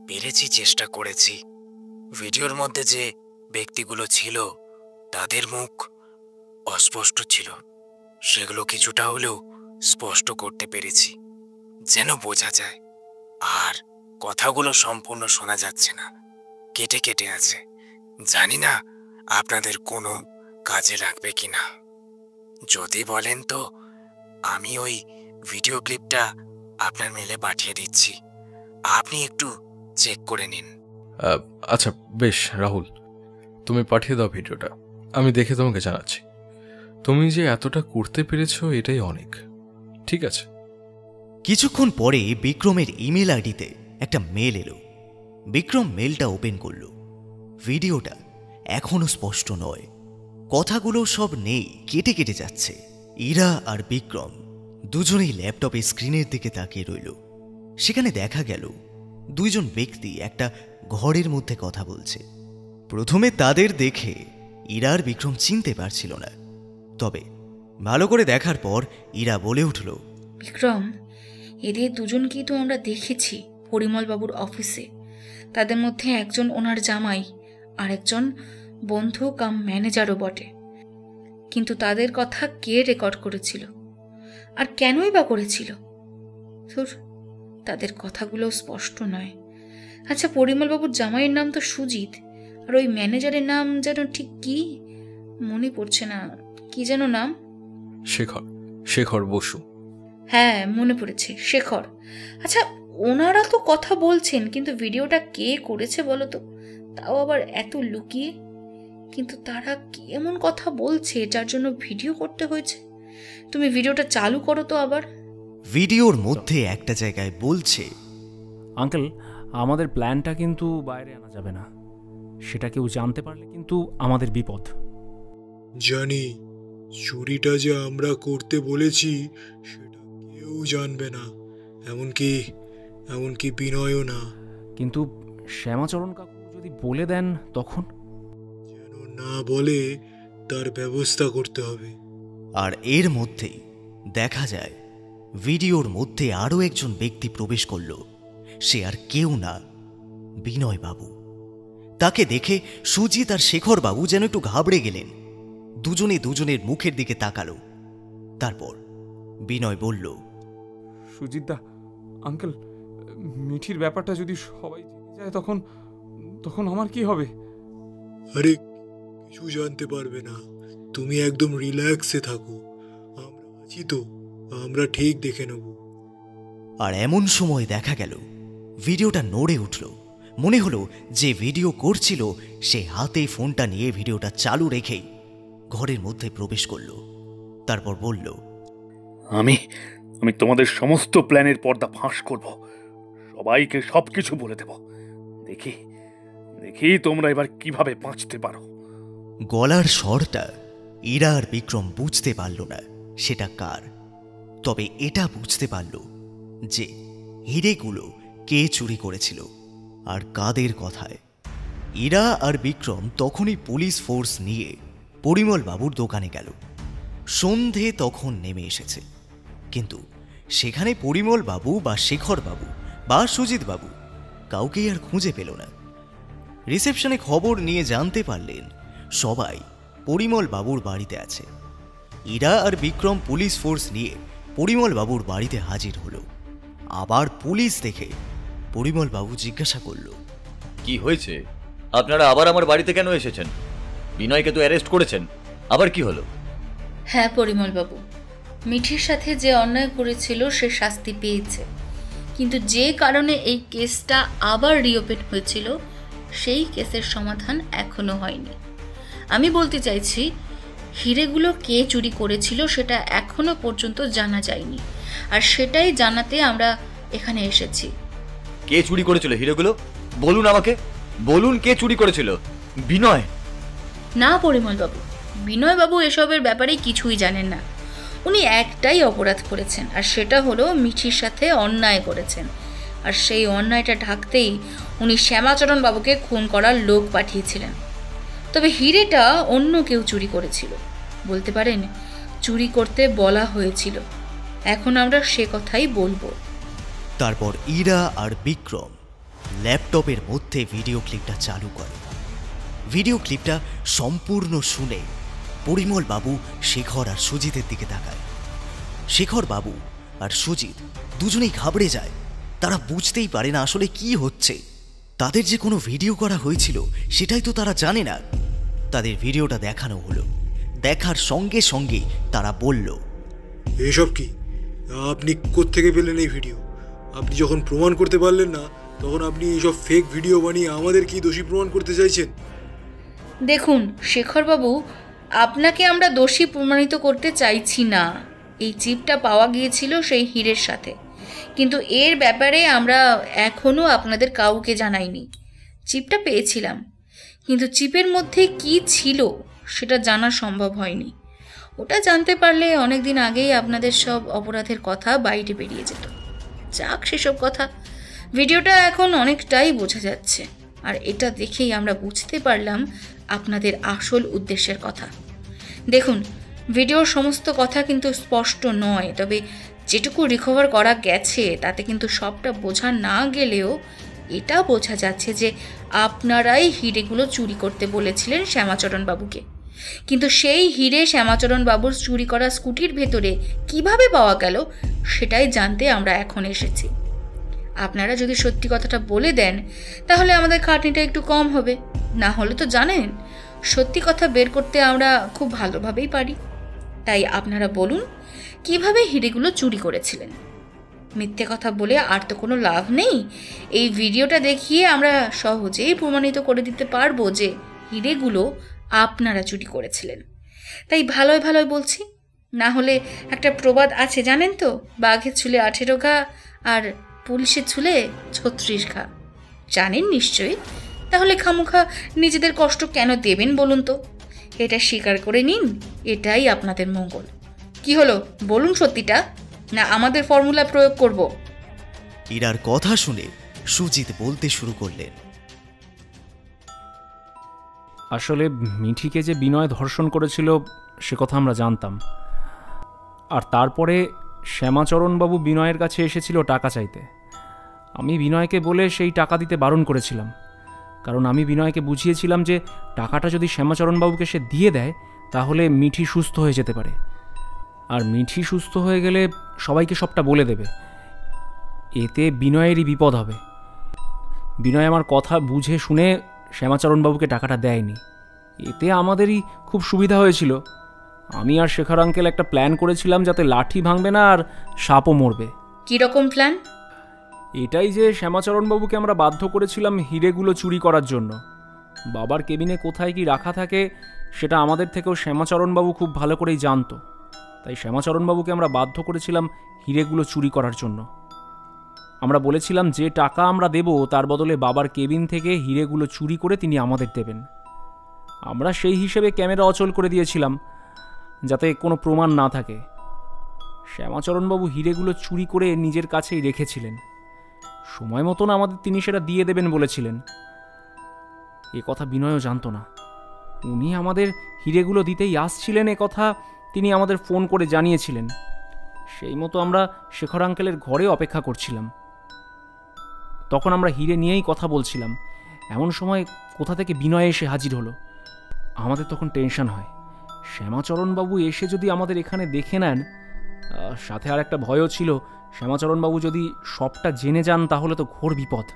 পেরেছি চেষ্টা করেছি। ভিডিওর মধ্যে যে ব্যক্তিগুলো ছিল তাদের মুখ অস্পষ্ট ছিল, সেগুলো কিছুটা হলেও স্পষ্ট করতে পেরেছি, যেন বোঝা যায়। আর কথাগুলো সম্পূর্ণ শোনা যাচ্ছে না, কেটে কেটে আছে। জানি না আপনাদের কোনো কাজে লাগবে কিনা, যদি বলেন তো আমি ওই ভিডিও ক্লিপটা আপনার মেলে পাঠিয়ে দিচ্ছি, আপনি একটু চেক করে নিন। আচ্ছা বেশ রাহুল, তুমি পাঠিয়ে দাও ভিডিওটা, আমি দেখে তোমাকে জানাচ্ছি। তুমি যে এতটা করতে পেরেছো এটাই অনেক। ঠিক আছে। কিছুক্ষণ পরে বিক্রমের ইমেল আইডিতে একটা মেল এলো। বিক্রম মেলটা ওপেন করল। ভিডিওটা এখনো স্পষ্ট নয়, কথাগুলো সব নেই, কেটে কেটে যাচ্ছে। ইরা আর বিক্রম দুজনেই ল্যাপটপে স্ক্রিনের দিকে তাকিয়ে রইল। সেখানে দেখা গেল 2 জন ব্যক্তি একটা ঘরের মধ্যে কথা বলছে। প্রথমে তাদের দেখে ইরা আর বিক্রম চিনতে পারছিল না, তবে ভালো করে দেখার পর ইরা বলে উঠল, বিক্রম, এদের দুজনকেই তো আমরা দেখেছি পরিমল বাবুর অফিসে। তাদের মধ্যে একজন ওনার জামাই আর একজন বন্ধু কাম ম্যানেজারও বটে, কিন্তু তাদের কথা কে রেকর্ড করেছিল আর কেনই বা করেছিল? তাদের কথাগুলো স্পষ্ট নয়। আচ্ছা, পরিমল বাবুর জামাইয়ের নাম তো সুজিত, আর ওই ম্যানেজারের নাম যেন ঠিক কি মনে পড়ছে না, কি যেন নাম? শেখর বসু। হ্যাঁ, মনে পড়েছে, শেখর। আচ্ছা, ওনারা তো কথা বলছেন, কিন্তু ভিডিওটা কে করেছে বলো তো, তাও আবার এত লুকিয়ে? কিন্তু তারা কি এমন কথা বলছে যার জন্য ভিডিও করতে হয়েছে? তুমি ভিডিওটা চালু করো তো আবার। ভিডিওর মধ্যে একটা জায়গায় বলছে, আঙ্কেল, আমাদের প্ল্যানটা কিন্তু বাইরে আনা যাবে না, সেটা কেউ জানতে পারলে কিন্তু আমাদের বিপদ। জানি, চুরিটা যে আমরা করতে বলেছি সেটা কেউ জানবে না, এমনকি বিনয়ও না। কিন্তু শ্যামাচরণ কাকু যদি বলে দেন তখন? যেন না বলে তার ব্যবস্থা করতে হবে। আর এর মধ্যেই দেখা যায় ভিডিওর মধ্যে আরও একজন ব্যক্তি প্রবেশ করল। সে আর কেউ না, বিনয় বাবু। তাকে দেখে সুজিত আর শেখর বাবু যেন একটু ঘাবড়ে গেলেন। দুজনে দুজনের মুখের দিকে তাকালো। তারপর বিনয় বলল, সুজিতদা, আঙ্কেল, মিঠির ব্যাপারটা যদি সবাই জেনে যায় তখন আমার কি হবে? আরে কিছু জানতে পারবে না, তুমি একদম রিল্যাক্সে থাকো, আমরা আছি তো, আমরা ঠিক দেখে নেব। আর এমন সময় দেখা গেল ভিডিওটা নড়ে উঠল। মনে হলো যে ভিডিও করছিল সে হাতে ফোনটা নিয়ে ভিডিওটা চালু রেখেই ঘরের মধ্যে প্রবেশ করল। তারপর বলল, আমি তোমাদের সমস্ত প্ল্যানের পর্দা ফাঁস করব, সবাইকে সবকিছু বলে দেব। দেখি তোমরা এবার কিভাবে বাঁচতে পারো। গলার স্বরটা ইরা আর বিক্রম বুঝতে পারল না সেটা কার, তবে এটা বুঝতে পারল যে হিরেগুলো কে চুরি করেছিল আর কাদের কথায়। ইরা আর বিক্রম তখনই পুলিশ ফোর্স নিয়ে পরিমল বাবুর দোকানে গেল। সন্ধে তখন নেমে এসেছে, কিন্তু সেখানে পরিমল বাবু বা শেখর বাবু বা সুজিত বাবু কাউকেই আর খুঁজে পেল না। রিসেপশনে খবর নিয়ে জানতে পারলেন সবাই পরিমল বাবুর বাড়িতে আছে। ইরা আর বিক্রম পুলিশ ফোর্স নিয়ে পরিমল বাবুর বাড়িতে হাজির হলো। আবার পুলিশ দেখে পরিমল বাবু জিজ্ঞাসা করল, কি হয়েছে? আপনারা আবার আমার বাড়িতে কেন এসেছেন? বিনয়কে তো অ্যারেস্ট করেছেন, আবার কি হলো? হ্যাঁ পরিমল বাবু, মিঠির সাথে যে অন্যায় করেছিল সে শাস্তি পেয়েছে, কিন্তু যে কারণে এই কেসটা আবার রিওপেন হয়েছিল সেই কেসের সমাধান এখনো হয়নি। আমি বলতে চাইছি, হিরেগুলো কে চুরি করেছিল সেটা এখনো পর্যন্ত জানা যায়নি, আর সেটাই জানাতে আমরা এখানে এসেছি। কে চুরি করেছিল হিরেগুলো? বলুন আমাকে, বলুন কে চুরি করেছিল? বিনয়? না পরিমলবাবু, বিনয়বাবু এসবের ব্যাপারে কিছুই জানেন না। উনি একটাই অপরাধ করেছেন, আর সেটা হলো মিঠির সাথে অন্যায় করেছেন। আর সেই অন্যায়টা ঢাকতেই উনি শ্যামাচরণ বাবুকে খুন করার লোক পাঠিয়েছিলেন। তবে হিরেটা অন্য কেউ চুরি করেছিল, বলতে পারেন চুরি করতে বলা হয়েছিল। এখন আমরা সে কথাই বলবো। তারপর ইরা আর বিক্রম ল্যাপটপের মধ্যে ভিডিও ক্লিপটা চালু করে। ভিডিও ক্লিপটা সম্পূর্ণ শুনে পরিমল বাবু শেখর আর সুজিতের দিকে তাকায়। শেখর বাবু আর সুজিত দুজনেই ঘাবড়ে যায়। তারা বুঝতেই পারে না আসলে কি হচ্ছে। তাদের যে কোনো ভিডিও করা হয়েছিল সেটাই তো তারা জানে না। তাদের ভিডিওটা দেখানো হলো। দেখার সঙ্গে সঙ্গে তারা বলল, এসব কি? আপনি কোত্থেকে পেলেন এই ভিডিও? আপনি যখন প্রমাণ করতে পারলেন না তখন আপনি এইসব ফেক ভিডিও বানিয়ে আমাদের কি দোষী প্রমাণ করতে চাইছেন? দেখুন শেখরবাবু, আপনাকে আমরা দোষী প্রমাণিত করতে চাইছি না। এই চিপটা পাওয়া গিয়েছিল সেই হীরের সাথে, কিন্তু এর ব্যাপারে আমরা এখনও আপনাদের কাউকে জানাইনি। চিপটা পেয়েছিলাম, কিন্তু চিপের মধ্যে কি ছিল সেটা জানা সম্ভব হয়নি। ওটা জানতে পারলে অনেক দিন আগেই আপনাদের সব অপরাধের কথা বাইরে বেরিয়ে যেত। যাক সেসব কথা, ভিডিওটা এখন অনেকটাই বোঝা যাচ্ছে, আর এটা দেখেই আমরা বুঝতে পারলাম আপনাদের আসল উদ্দেশ্যের কথা। দেখুন, ভিডিওর সমস্ত কথা কিন্তু স্পষ্ট নয়, তবে যেটুকু রিকভার করা গেছে তাতে কিন্তু সবটা বোঝা না গেলেও এটা বোঝা যাচ্ছে যে আপনারাই হিরেগুলো চুরি করতে বলেছিলেন শ্যামাচরণ বাবুকে। কিন্তু সেই হিরে শ্যামাচরণ বাবুর চুরি করা স্কুটির ভেতরে কিভাবে পাওয়া গেল সেটাই জানতে আমরা এখন এসেছি। আপনারা যদি সত্যি কথাটা বলে দেন তাহলে আমাদের খাটনিটা একটু কম হবে। না হলে তো জানেন সত্যি কথা বের করতে আমরা খুব ভালোভাবেই পারি। তাই আপনারা বলুন কিভাবে হিরেগুলো চুরি করেছিলেন। মিথ্যে কথা বলে আর তো কোনো লাভ নেই। এই ভিডিওটা দেখিয়ে আমরা সহজেই প্রমাণিত করে দিতে পারবো যে হিরেগুলো আপনারা চুরি করেছিলেন। তাই ভালোই ভালোই বলছি, না হলে একটা প্রবাদ আছে জানেন তো, বাঘের ছুলে 18 ঘা আর পুলিশের ছুলে 36 ঘা। জানেন নিশ্চয়ই। তাহলে খামোখা নিজেদের কষ্ট কেন দেবেন বলুন তো? এটা স্বীকার করে নিন, এটাই আপনাদের মঙ্গল। কি হলো বলুন সত্যিটা, না আমাদের ফর্মুলা প্রয়োগ করব? ইরার কথা শুনে সুজিত বলতে শুরু করলেন, আসলে মিঠিকে যে বিনয় ধর্ষণ করেছিল সে কথা আমরা জানতাম। আর তারপরে শ্যামাচরণবাবু বিনয়ের কাছে এসেছিল টাকা চাইতে। আমি বিনয়কে বলে সেই টাকা দিতে বারণ করেছিলাম, কারণ আমি বিনয়কে বুঝিয়েছিলাম যে টাকাটা যদি শ্যামাচরণবাবুকে সে দিয়ে দেয় তাহলে মিঠি সুস্থ হয়ে যেতে পারে, আর মিঠি সুস্থ হয়ে গেলে সবাইকে সবটা বলে দেবে। এতে বিনয়েরই বিপদ হবে। বিনয় আমার কথা বুঝে শুনে শ্যামাচরণবাবুকে টাকাটা দেয়নি। এতে আমাদেরই খুব সুবিধা হয়েছিল। আমি আর শেখর আঙ্কেল একটা প্ল্যান করেছিলাম যাতে লাঠি ভাঙবে না আর সাপও মরবে। কীরকম প্ল্যান? এটাই যে শ্যামাচরণবাবুকে আমরা বাধ্য করেছিলাম হিরেগুলো চুরি করার জন্য। বাবার কেবিনে কোথায় কি রাখা থাকে সেটা আমাদের থেকেও শ্যামাচরণবাবু খুব ভালো করেই জানতো। তাই শ্যামাচরণবাবুকে আমরা বাধ্য করেছিলাম হিরেগুলো চুরি করার জন্য। আমরা বলেছিলাম যে টাকা আমরা দেব তার বদলে বাবার কেবিন থেকে হিরেগুলো চুরি করে তিনি আমাদের দেবেন। আমরা সেই হিসেবে ক্যামেরা অচল করে দিয়েছিলাম যাতে কোনো প্রমাণ না থাকে। শ্যামাচরণবাবু হিরেগুলো চুরি করে নিজের কাছেই রেখেছিলেন। সময় মতন আমাদের তিনি সেটা দিয়ে দেবেন বলেছিলেন। এ কথা বিনয়ও জানতো না। উনি আমাদের হিরেগুলো দিতেই আসছিলেন এ কথা তিনি আমাদের ফোন করে জানিয়েছিলেন। সেই মতো আমরা শেখর আঙ্কেলের ঘরে অপেক্ষা করছিলাম। তখন আমরা হিরে নিয়েই কথা বলছিলাম। এমন সময় কোথা থেকে বিনয় এসে হাজির হলো। আমাদের তখন টেনশন হয়, শ্যামাচরণবাবু এসে যদি আমাদের এখানে দেখে নেন। সাথে আর একটা ভয়ও ছিল, শ্যামাচরণবাবু যদি সবটা জেনে যান তাহলে তো ঘোর বিপদ।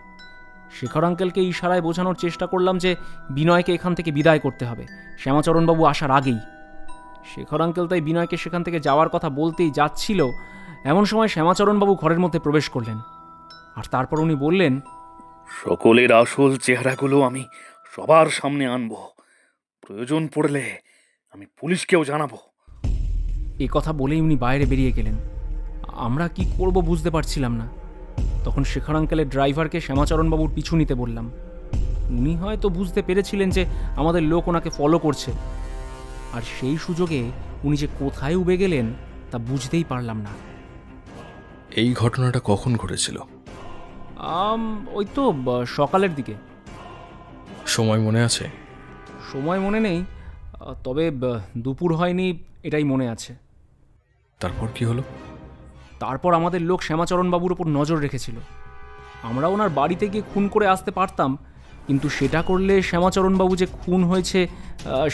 শেখর আঙ্কেলকে ইশারায় বোঝানোর চেষ্টা করলাম যে বিনয়কে এখান থেকে বিদায় করতে হবে শ্যামাচরণবাবু আসার আগেই। শেখর আঙ্কেল তাই বিনয়কে সেখান থেকে যাওয়ার কথা বলতেই যাচ্ছিল, এমন সময় শ্যামাচরণবাবু ঘরের মধ্যে প্রবেশ করলেন। আর তারপর উনি বললেন, সকলের আসল চেহারাগুলো আমি সবার সামনে আনবো। প্রয়োজন পড়লে আমি পুলিশকেও জানাবো। এ কথা বলেই উনি বাইরে বেরিয়ে গেলেন। আমরা কি করব বুঝতে পারছিলাম না। তখন শেখর আঙ্কেলের ড্রাইভারকে শ্যামাচরণবাবুর পিছু নিতে বললাম। উনি হয়তো বুঝতে পেরেছিলেন যে আমাদের লোক ওনাকে ফলো করছে, আর সেই সুযোগে উনি যে কোথায় উবে গেলেন তা বুঝতেই পারলাম না। এই ঘটনাটা কখন ঘটেছিল? ওই তো সকালের দিকে। সময় মনে আছে? সময় মনে নেই, তবে দুপুর হয়নি এটাই মনে আছে। তারপর কি হলো? তারপর আমাদের লোক শ্যামাচরণবাবুর ওপর নজর রেখেছিল। আমরা ওনার বাড়িতে গিয়ে খুন করে আসতে পারতাম, কিন্তু সেটা করলে শ্যামাচরণবাবু যে খুন হয়েছে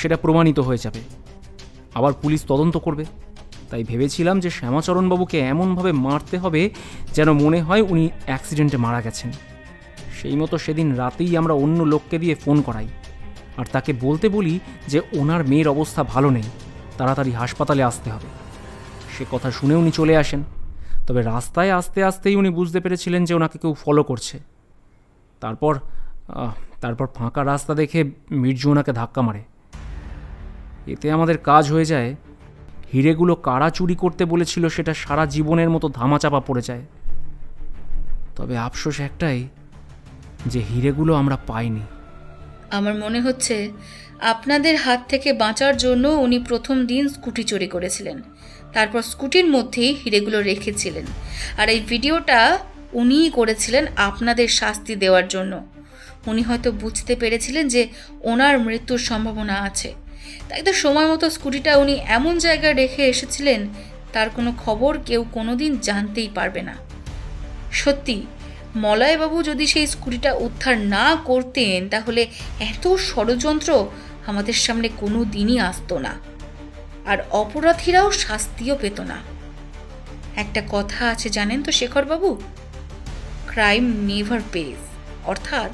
সেটা প্রমাণিত হয়ে যাবে, আবার পুলিশ তদন্ত করবে। তাই ভেবেছিলাম যে শ্যামাচরণবাবুকে এমনভাবে মারতে হবে যেন মনে হয় উনি অ্যাক্সিডেন্টে মারা গেছেন। সেই মতো সেদিন রাতেই আমরা অন্য লোককে দিয়ে ফোন করাই, আর তাকে বলতে বলি যে ওনার মেয়ের অবস্থা ভালো নেই, তাড়াতাড়ি হাসপাতালে আসতে হবে। সে কথা শুনে উনি চলে আসেন, তবে রাস্তায় আসতে আসতেই উনি বুঝতে পেরেছিলেন যে ওনাকে কেউ ফলো করছে। তারপর ফাঁকা রাস্তা দেখে মির্জু ওনাকে ধাক্কা মারে। এতে আমাদের কাজ হয়ে যায়। হিরেগুলো কারা চুরি করতে বলেছিল সেটা সারা জীবনের মতো ধামাচাপা পড়ে যায়। তবে আফসোস একটাই যে হিরেগুলো আমরা পাইনি। আমার মনে হচ্ছে আপনাদের হাত থেকে বাঁচার জন্য উনি প্রথম দিন স্কুটি চুরি করেছিলেন, তারপর স্কুটির মধ্যেই হিরেগুলো রেখেছিলেন, আর এই ভিডিওটা উনিই করেছিলেন আপনাদের শাস্তি দেওয়ার জন্য। উনি হয়তো বুঝতে পেরেছিলেন যে ওনার মৃত্যুর সম্ভাবনা আছে, তাই তো সময় মতো স্কুটিটা উনি এমন জায়গায় রেখে এসেছিলেন তার কোনো খবর কেউ কোনোদিন জানতেই পারবে না। সত্যি মলয়বাবু যদি সেই স্কুটিটা উদ্ধার না করতেন তাহলে এত ষড়যন্ত্র আমাদের সামনে কোনো দিনই আসতো না, আর অপরাধীরাও শাস্তিও পেত না। একটা কথা আছে জানেন তো শেখরবাবু, ক্রাইম নেভার পেজ, অর্থাৎ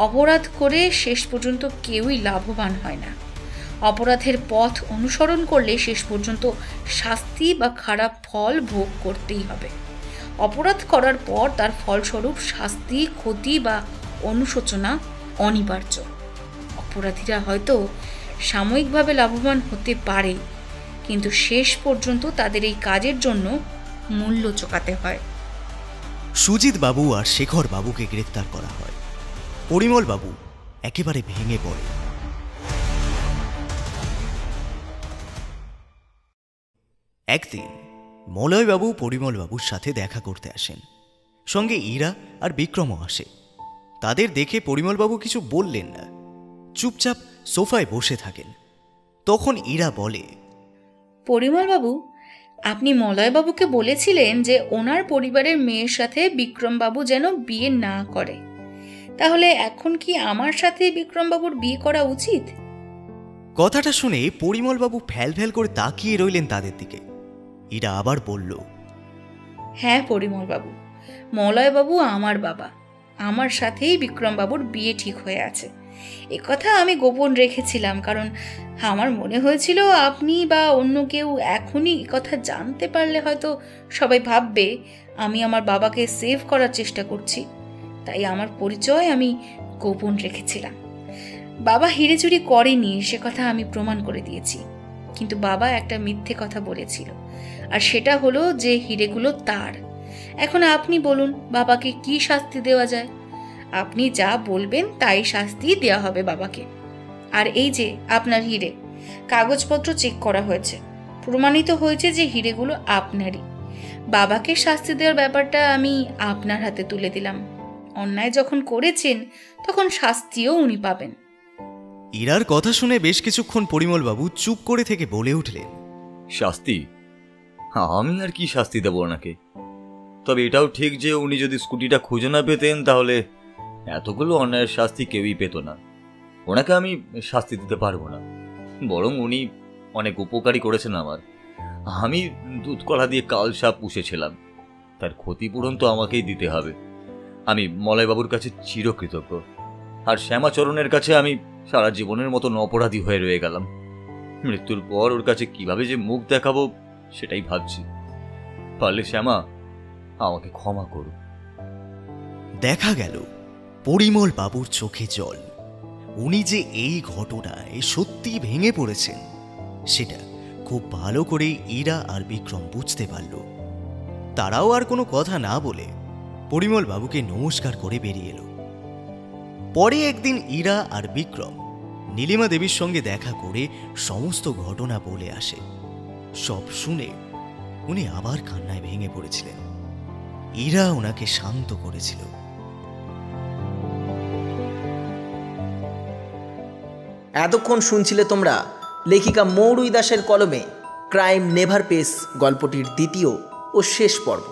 অপরাধ করে শেষ পর্যন্ত কেউই লাভবান হয় না। অপরাধের পথ অনুসরণ করলে শেষ পর্যন্ত শাস্তি বা খারাপ ফল ভোগ করতেই হবে। অপরাধ করার পর তার ফলস্বরূপ শাস্তি, ক্ষতি বা অনুশোচনা অনিবার্য। অপরাধীরা হয়তো সাময়িকভাবে লাভবান হতে পারে, কিন্তু শেষ পর্যন্ত তাদের এই কাজের জন্য মূল্য চোকাতে হয়। সুজিত বাবু আর শেখর বাবুকে গ্রেফতার করা হয়। পরিমল বাবু একেবারে ভেঙে পড়ে। একদিন মলয়বাবু পরিমলবাবুর সাথে দেখা করতে আসেন, সঙ্গে ইরা আর বিক্রমও আসে। তাদের দেখে পরিমলবাবু কিছু বললেন না, চুপচাপ সোফায় বসে থাকেন। তখন ইরা বলে, পরিমলবাবু, আপনি মলয়বাবুকে বলেছিলেন যে ওনার পরিবারের মেয়ের সাথে বিক্রমবাবু যেন বিয়ে না করে, তাহলে এখন কি আমার সাথে বিক্রমবাবুর বিয়ে করা উচিত? কথাটা শুনে পরিমলবাবু ফ্যাল ফ্যাল করে তাকিয়ে রইলেন তাদের দিকে। ইরা আবার বলল, হ্যাঁ পরিমলবাবু, মলয়বাবু আমার বাবা, আমার সাথেই বিক্রমবাবুর বিয়ে ঠিক হয়ে আছে। একথা আমি গোপন রেখেছিলাম, কারণ আমার মনে হয়েছিল আপনি বা অন্য কেউ এখনই কথা জানতে পারলে হয়তো সবাই ভাববে আমি আমার বাবাকে সেভ করার চেষ্টা করছি, তাই আমার পরিচয় আমি গোপন রেখেছিলাম। বাবা হিরে চুরি করেনি সে কথা আমি প্রমাণ করে দিয়েছি, কিন্তু বাবা একটা মিথ্যে কথা বলেছিল, আর সেটা হলো যে হিরেগুলো তার। এখন আপনি বলুন বাবাকে কি শাস্তি দেওয়া যায়? আপনি যা বলবেন তাই শাস্তি দেওয়া হবে বাবাকে। আর এই যে আপনার হিরে, কাগজপত্র চেক করা হয়েছে, প্রমাণিত হয়েছে যে হিরেগুলো আপনারই। বাবাকে শাস্তি দেওয়ার ব্যাপারটা আমি আপনার হাতে তুলে দিলাম। অন্যায় যখন করেছেন তখন শাস্তিও উনি পাবেন। ইরার কথা শুনে বেশ কিছুক্ষণ পরিমলবাবু চুপ করে থেকে বলে উঠলেন, শাস্তি? আমি আর কি শাস্তি দেব ওনাকে? তবে এটাও ঠিক যে উনি যদি স্কুটিটা খুঁজে না পেতেন তাহলে এতগুলো অন্যায়ের শাস্তি কেউই পেত না। ওনাকে আমি শাস্তি দিতে পারবো না, বরং উনি অনেক উপকারী করেছেন আমার। আমি দুধ কলা দিয়ে কাল সাপ পুষেছিলাম, তার ক্ষতিপূরণ তো আমাকেই দিতে হবে। আমি মলয়বাবুর কাছে চিরকৃতজ্ঞ, আর শ্যামাচরণের কাছে আমি সারা জীবনের মতন অপরাধী হয়ে রয়ে গেলাম। মৃত্যুর পর ওর কাছে কিভাবে যে মুখ দেখাবো সেটাই ভাবছি। পারলে শ্যামা আমাকে ক্ষমা করো। দেখা গেল পরিমল বাবুর চোখে জল। উনি যে এই ঘটনায় সত্যি ভেঙে পড়েছেন সেটা খুব ভালো করেই ইরা আর বিক্রম বুঝতে পারল। তারাও আর কোনো কথা না বলে পরিমল বাবুকে নমস্কার করে বেরিয়ে এলো। পরে একদিন ইরা আর বিক্রম নীলিমা দেবীর সঙ্গে দেখা করে সমস্ত ঘটনা বলে আসে। সব শুনে উনি আবার কান্নায় ভেঙে পড়েছিলেন। ইরা ওনাকে শান্ত করেছিল। এতক্ষণ শুনছিলে তোমরা লেখিকা মৌরুই দাসের কলমে ক্রাইম নেভার পেস গল্পটির দ্বিতীয় ও শেষ পর্ব।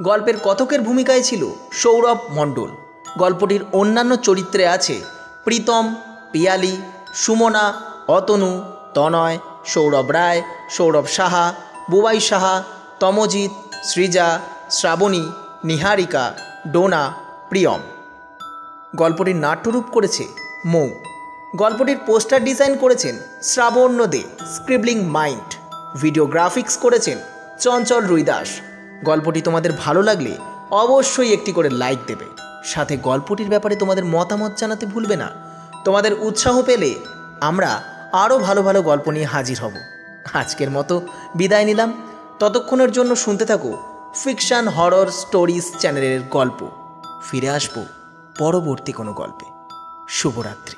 গল্পের কথকের ভূমিকায় ছিল সৌরভ মণ্ডল। গল্পটির অন্যান্য চরিত্রে আছে প্রীতম, পিয়ালি, সুমনা, অতনু, তনয়, সৌরভ রায়, সৌরভ সাহা, বুবাই সাহা, তমজিৎ, সৃজা, শ্রাবণী, নিহারিকা, ডোনা, প্রিয়ম। গল্পটির নাট্যরূপ করেছে মৌ। গল্পটির পোস্টার ডিজাইন করেছেন শ্রাবণ্য দে, স্ক্রিবলিং মাইন্ড। ভিডিওগ্রাফিক্স করেছেন চঞ্চল রুইদাস। গল্পটি তোমাদের ভালো লাগলে অবশ্যই একটি করে লাইক দেবে, সাথে গল্পটির ব্যাপারে তোমাদের মতামত জানাতে ভুলবে না। তোমাদের উৎসাহ পেলে আমরা আরও ভালো ভালো গল্প নিয়ে হাজির হব। আজকের মতো বিদায় নিলাম। ততক্ষণের জন্য শুনতে থাকো ফিকশন হরর স্টোরিজ চ্যানেলের গল্প। ফিরে আসবো পরবর্তী কোনো গল্পে। শুভরাত্রি।